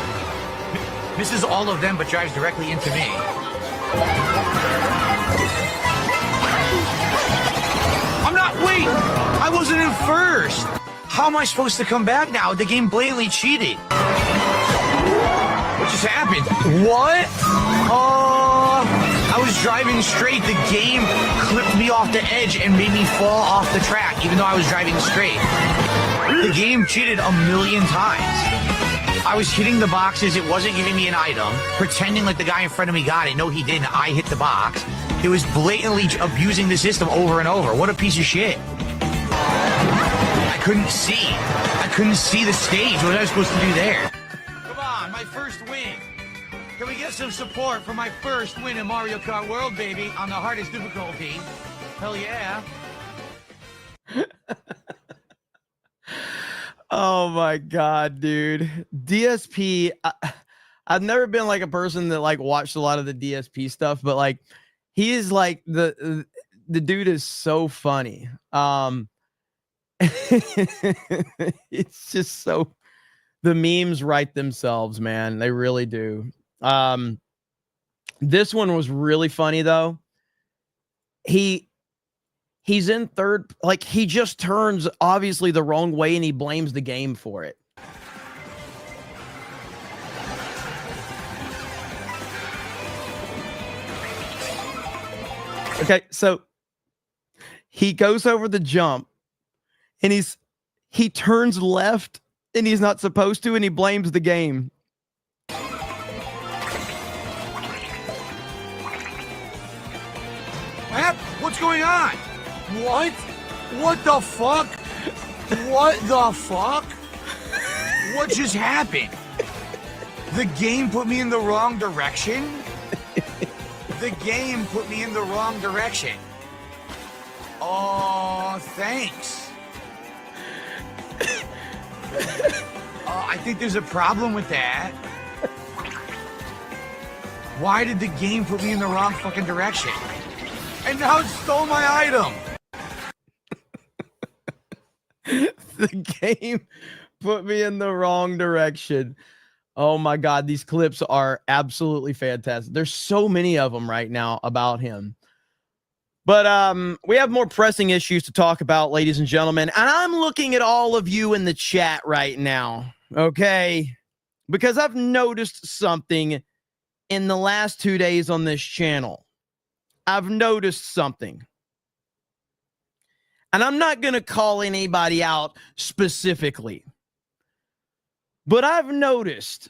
Misses all of them, but drives directly into me. I'm not. Wait! I wasn't in first! How am I supposed to come back now? The game blatantly cheated. What just happened? What? I was driving straight. The game clipped me off the edge and made me fall off the track, even though I was driving straight. The game cheated a million times. I was hitting the boxes. It wasn't giving me an item. Pretending like the guy in front of me got it. No, he didn't. I hit the box. It was blatantly abusing the system over and over. What a piece of shit. I couldn't see. I couldn't see the stage. What was I supposed to do there? Come on, my first win. Can we get some support for my first win in Mario Kart World, baby, on the hardest difficulty? Hell yeah. Oh my God, dude. DSP. I've never been like a person that like watched a lot of the DSP stuff, but like he is like the dude is so funny. It's just so, the memes write themselves, man. They really do. This one was really funny though. He's in third, like he just turns obviously the wrong way and he blames the game for it. Okay, so he goes over the jump and he turns left and he's not supposed to and he blames the game. What's going on? What? What the fuck? What the fuck? What just happened? The game put me in the wrong direction? The game put me in the wrong direction. Oh, thanks. I think there's a problem with that. Why did the game put me in the wrong fucking direction? And now it stole my item. The game put me in the wrong direction. Oh my God, these clips are absolutely fantastic. There's so many of them right now about him. But we have more pressing issues to talk about, ladies and gentlemen. And I'm looking at all of you in the chat right now, okay? Because I've noticed something in the last 2 days on this channel. I've noticed something. And I'm not going to call anybody out specifically. But I've noticed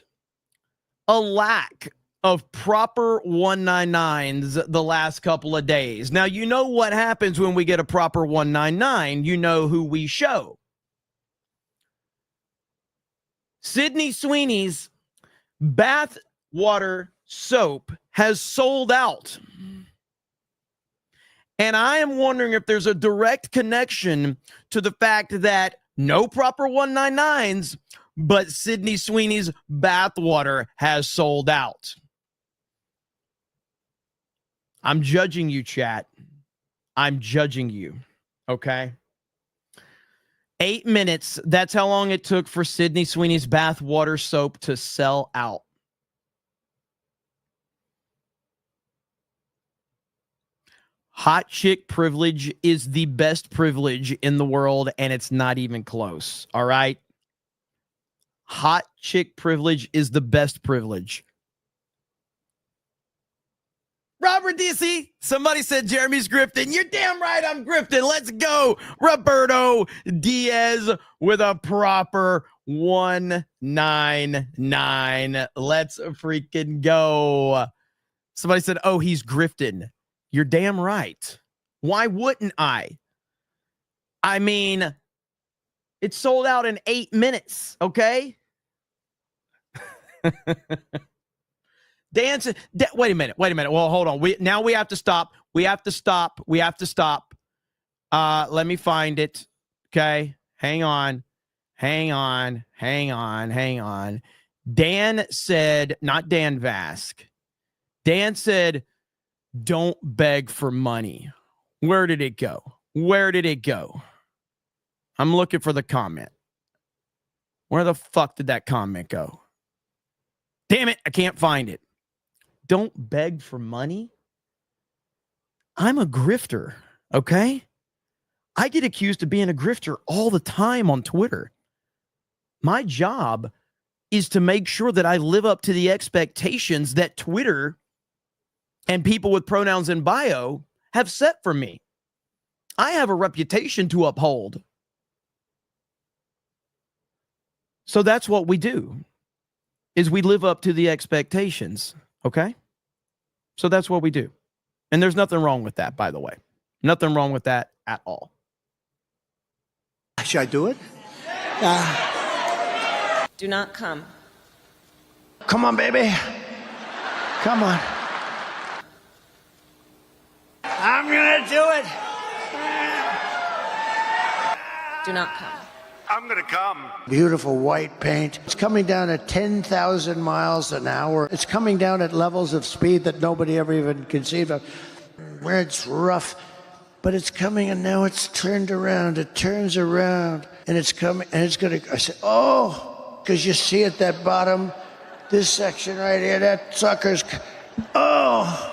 a lack of proper 199s the last couple of days. Now, you know what happens when we get a proper 199. You know who we show. Sydney Sweeney's Bathwater soap has sold out. And I am wondering if there's a direct connection to the fact that no proper 199s, but Sydney Sweeney's Bathwater has sold out. I'm judging you, chat. I'm judging you. Okay? 8 minutes. That's how long it took for Sydney Sweeney's Bathwater soap to sell out. Hot chick privilege is the best privilege in the world, and it's not even close. All right? Hot chick privilege is the best privilege. Robert DC, somebody said Jeremy's grifting. You're damn right I'm grifting. Let's go. Roberto Diaz with a proper 199. Let's freaking go. Somebody said, oh, he's grifting. You're damn right. Why wouldn't I? I mean, it sold out in 8 minutes, okay? Dance. Wait a minute. Well, hold on. We have to stop. We have to stop. Let me find it. Okay. Hang on. Dan said, not Dan Vask. Dan said, don't beg for money. Where did it go? I'm looking for the comment. Where the fuck did that comment go? Damn it, I can't find it. Don't beg for money? I'm a grifter, okay? I get accused of being a grifter all the time on Twitter. My job is to make sure that I live up to the expectations that Twitter and people with pronouns in bio have set for me. I have a reputation to uphold. So that's what we do, is we live up to the expectations, okay? So that's what we do. And there's nothing wrong with that, by the way. Nothing wrong with that at all. Should I do it? Do not come. Come on, baby. Come on. I'm gonna do it. Do not come. I'm gonna come. Beautiful white paint. It's coming down at 10,000 miles an hour. It's coming down at levels of speed that nobody ever even conceived of. Where it's rough, but it's coming, and now it's turned around. It turns around, and it's coming, and it's gonna. I said, oh, because you see at that bottom, this section right here, that sucker's. Oh.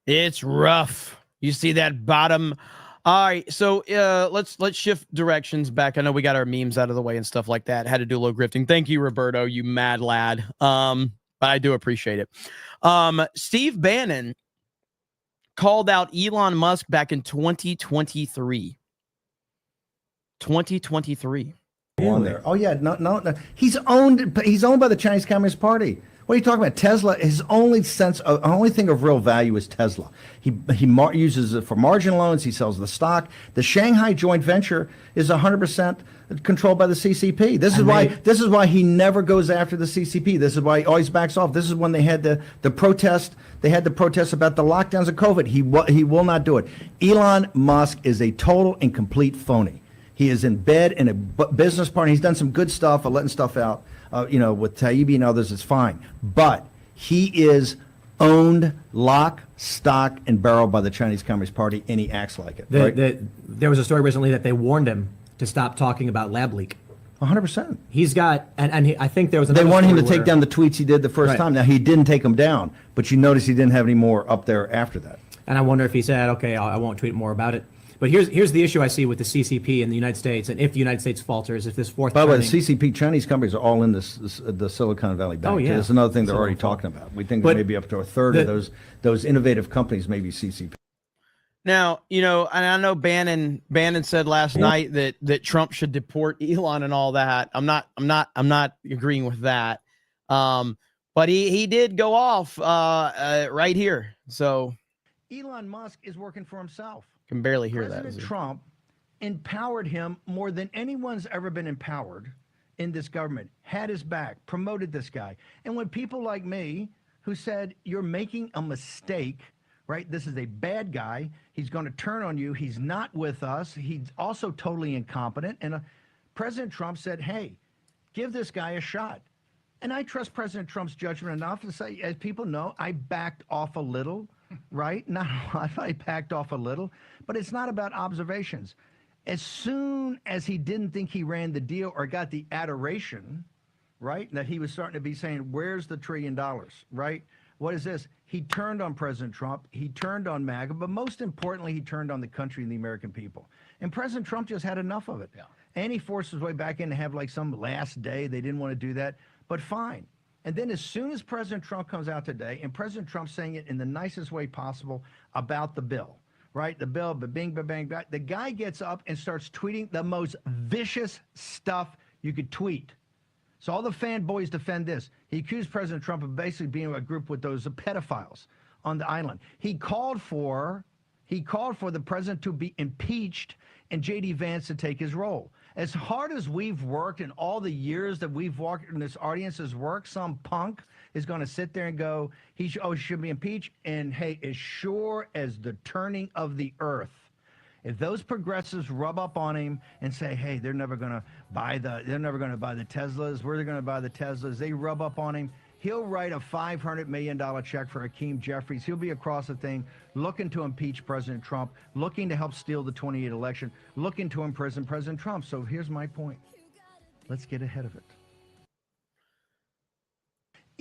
It's rough. You see that bottom. All right, so let's shift directions back. I know we got our memes out of the way and stuff like that. Had to do a little grifting. Thank you, Roberto, you mad lad. But I do appreciate it. Steve Bannon called out Elon Musk back in 2023. 2023. On there. Oh yeah, no. He's owned by the Chinese Communist Party. What are you talking about? Tesla, his only thing of real value is Tesla. He uses it for margin loans. He sells the stock. The Shanghai joint venture is 100% controlled by the CCP. This is why he never goes after the CCP. This is why he always backs off. This is when they had the protest. They had the protest about the lockdowns of COVID. He will not do it. Elon Musk is a total and complete phony. He is in bed in a business partner. He's done some good stuff, letting stuff out. With Taibbi and others, it's fine. But he is owned lock, stock, and barrel by the Chinese Communist Party, and he acts like it. There was a story recently that they warned him to stop talking about lab leak. 100%. He's got, I think there was They wanted him to take down the tweets he did the first time. Now, he didn't take them down, but you notice he didn't have any more up there after that. And I wonder if he said, okay, I won't tweet more about it. But here's the issue I see with the CCP in the United States, and if the United States falters, if this fourth. By the way, the CCP Chinese companies are all in the Silicon Valley Bank. Oh yeah, that's another thing they're already talking about. We think that maybe up to a third of those innovative companies may be CCP. Now, and I know Bannon said last night that Trump should deport Elon and all that. I'm not agreeing with that. But he did go off right here. So Elon Musk is working for himself. Can barely hear President Trump empowered him more than anyone's ever been empowered in this government, had his back, promoted this guy. And when people like me who said, you're making a mistake, right? This is a bad guy. He's going to turn on you. He's not with us. He's also totally incompetent. And President Trump said, hey, give this guy a shot. And I trust President Trump's judgment enough to say, as people know, I backed off a little. Right? Not a lot. I backed off a little, but it's not about observations. As soon as he didn't think he ran the deal or got the adoration right? That he was starting to be saying, where's the $1 trillion, right? What is this? He turned on President Trump. He turned on MAGA, but most importantly, he turned on the country and the American people. And President Trump just had enough of it. Yeah. And he forced his way back in to have like some last day. They didn't want to do that, but fine. And then as soon as President Trump comes out today, and President Trump saying it in the nicest way possible about the bill, right? The bill, bing, bang, bang. The guy gets up and starts tweeting the most vicious stuff you could tweet. So all the fanboys defend this. He accused President Trump of basically being a group with those pedophiles on the island. He called for the president to be impeached and J.D. Vance to take his role. As hard as we've worked in all the years that we've walked in this audience's work, some punk is going to sit there and go, he should be impeached. And hey, as sure as the turning of the earth, if those progressives rub up on him and say, hey, they're never going to buy the Teslas, we're going to buy the Teslas, they rub up on him, he'll write a $500 million check for Hakeem Jeffries. He'll be across the thing looking to impeach President Trump, looking to help steal the 28 election, looking to imprison President Trump. So here's my point. Let's get ahead of it.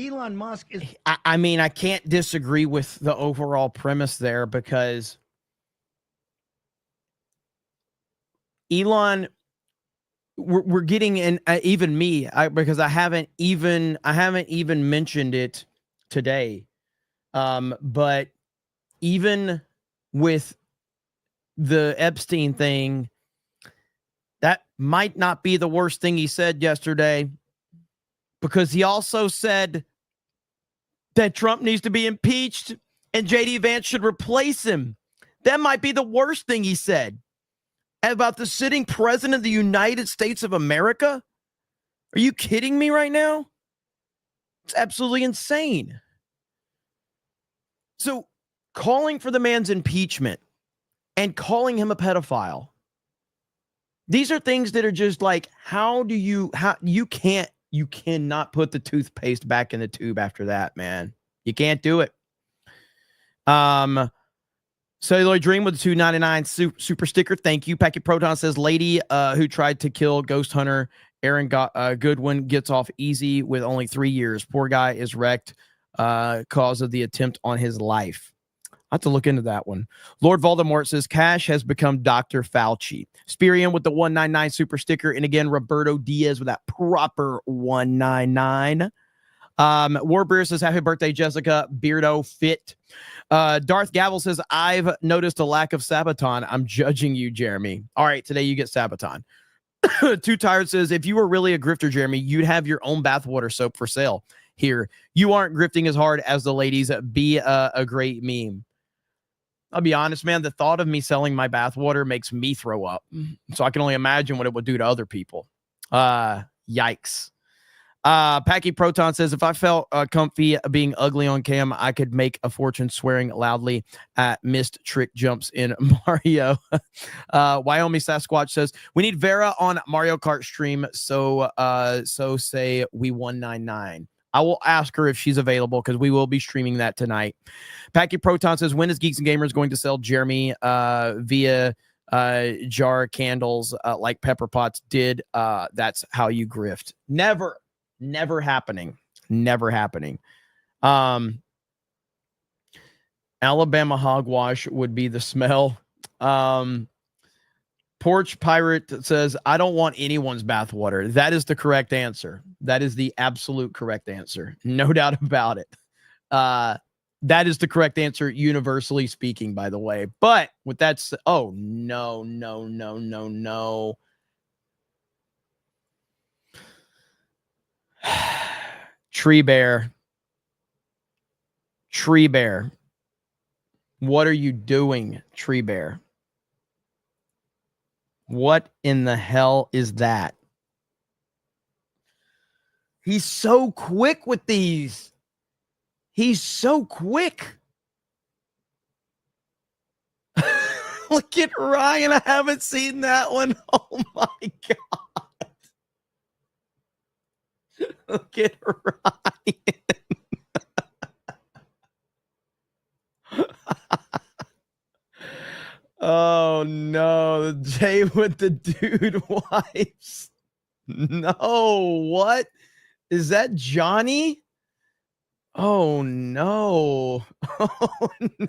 Elon Musk is... I mean, I can't disagree with the overall premise there because Elon... We're getting in even me because I haven't even mentioned it today. But even with the Epstein thing, that might not be the worst thing he said yesterday, because he also said that Trump needs to be impeached and JD Vance should replace him. That might be the worst thing he said about the sitting president of the United States of America? Are you kidding me right now? It's absolutely insane. So calling for the man's impeachment and calling him a pedophile, these are things that are just like, you cannot put the toothpaste back in the tube after that, man. You can't do it. Celluloid Dream with the $2.99 super sticker. Thank you. Packet Proton says, lady who tried to kill Ghost Hunter Aaron Goodwin gets off easy with only 3 years. Poor guy is wrecked cause of the attempt on his life. I have to look into that one. Lord Voldemort says, Kash has become Dr. Fauci. Spirian with the 199 super sticker. And again, Roberto Diaz with that proper 199. Warbeer says, happy birthday, Jessica. Beardo fit. Darth Gavel says, I've noticed a lack of Sabaton. I'm judging you, Jeremy. All right, today you get Sabaton. Too Tired says, if you were really a grifter, Jeremy, you'd have your own bathwater soap for sale here. You aren't grifting as hard as the ladies. Be a great meme. I'll be honest, man. The thought of me selling my bathwater makes me throw up. So I can only imagine what it would do to other people. Yikes. Packy Proton says, if I felt comfy being ugly on cam, I could make a fortune swearing loudly at missed trick jumps in Mario. Wyoming Sasquatch says, we need Vera on Mario Kart stream. So say we 199. I will ask her if she's available because we will be streaming that tonight. Packy Proton says, when is Geeks and Gamers going to sell Jeremy via jar candles like Pepper Potts did? That's how you grift. Never happening. Never happening. Alabama hogwash would be the smell. Porch Pirate says, I don't want anyone's bathwater. That is the correct answer. That is the absolute correct answer. No doubt about it. That is the correct answer, universally speaking, by the way. But with that said, oh, no. Tree Bear. What are you doing, Tree Bear? What in the hell is that? He's so quick with these. He's so quick. Look at Ryan. I haven't seen that one. Oh my God. Look at Ryan. Oh no, Jay with the dude wipes. No, what Is that Johnny? Oh no. Oh no.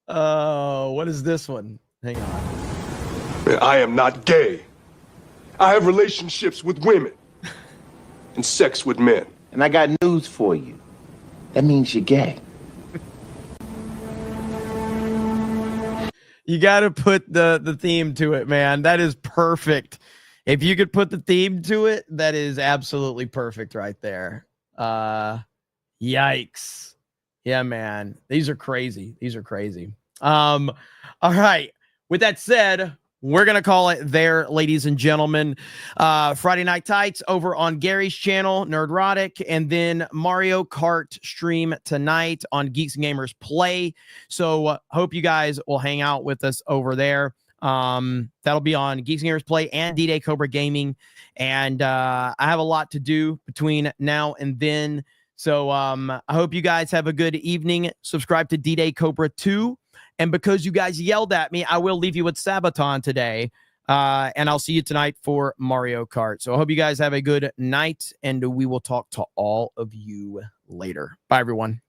Oh, what is this one? Hang on. I am not gay. I have relationships with women and sex with men. And I got news for you. That means you're gay. You got to put the theme to it, man. That is perfect. If you could put the theme to it, that is absolutely perfect right there. Yikes. Yeah, man. These are crazy. These are crazy. All right. With that said, we're going to call it there, ladies and gentlemen. Friday Night Tights over on Gary's channel, Nerdrotic, and then Mario Kart stream tonight on Geeks and Gamers Play. So hope you guys will hang out with us over there. That'll be on Geeks and Gamers Play and D-Day Cobra Gaming. And I have a lot to do between now and then. So I hope you guys have a good evening. Subscribe to D-Day Cobra 2. And because you guys yelled at me, I will leave you with Sabaton today. And I'll see you tonight for Mario Kart. So I hope you guys have a good night, and we will talk to all of you later. Bye, everyone.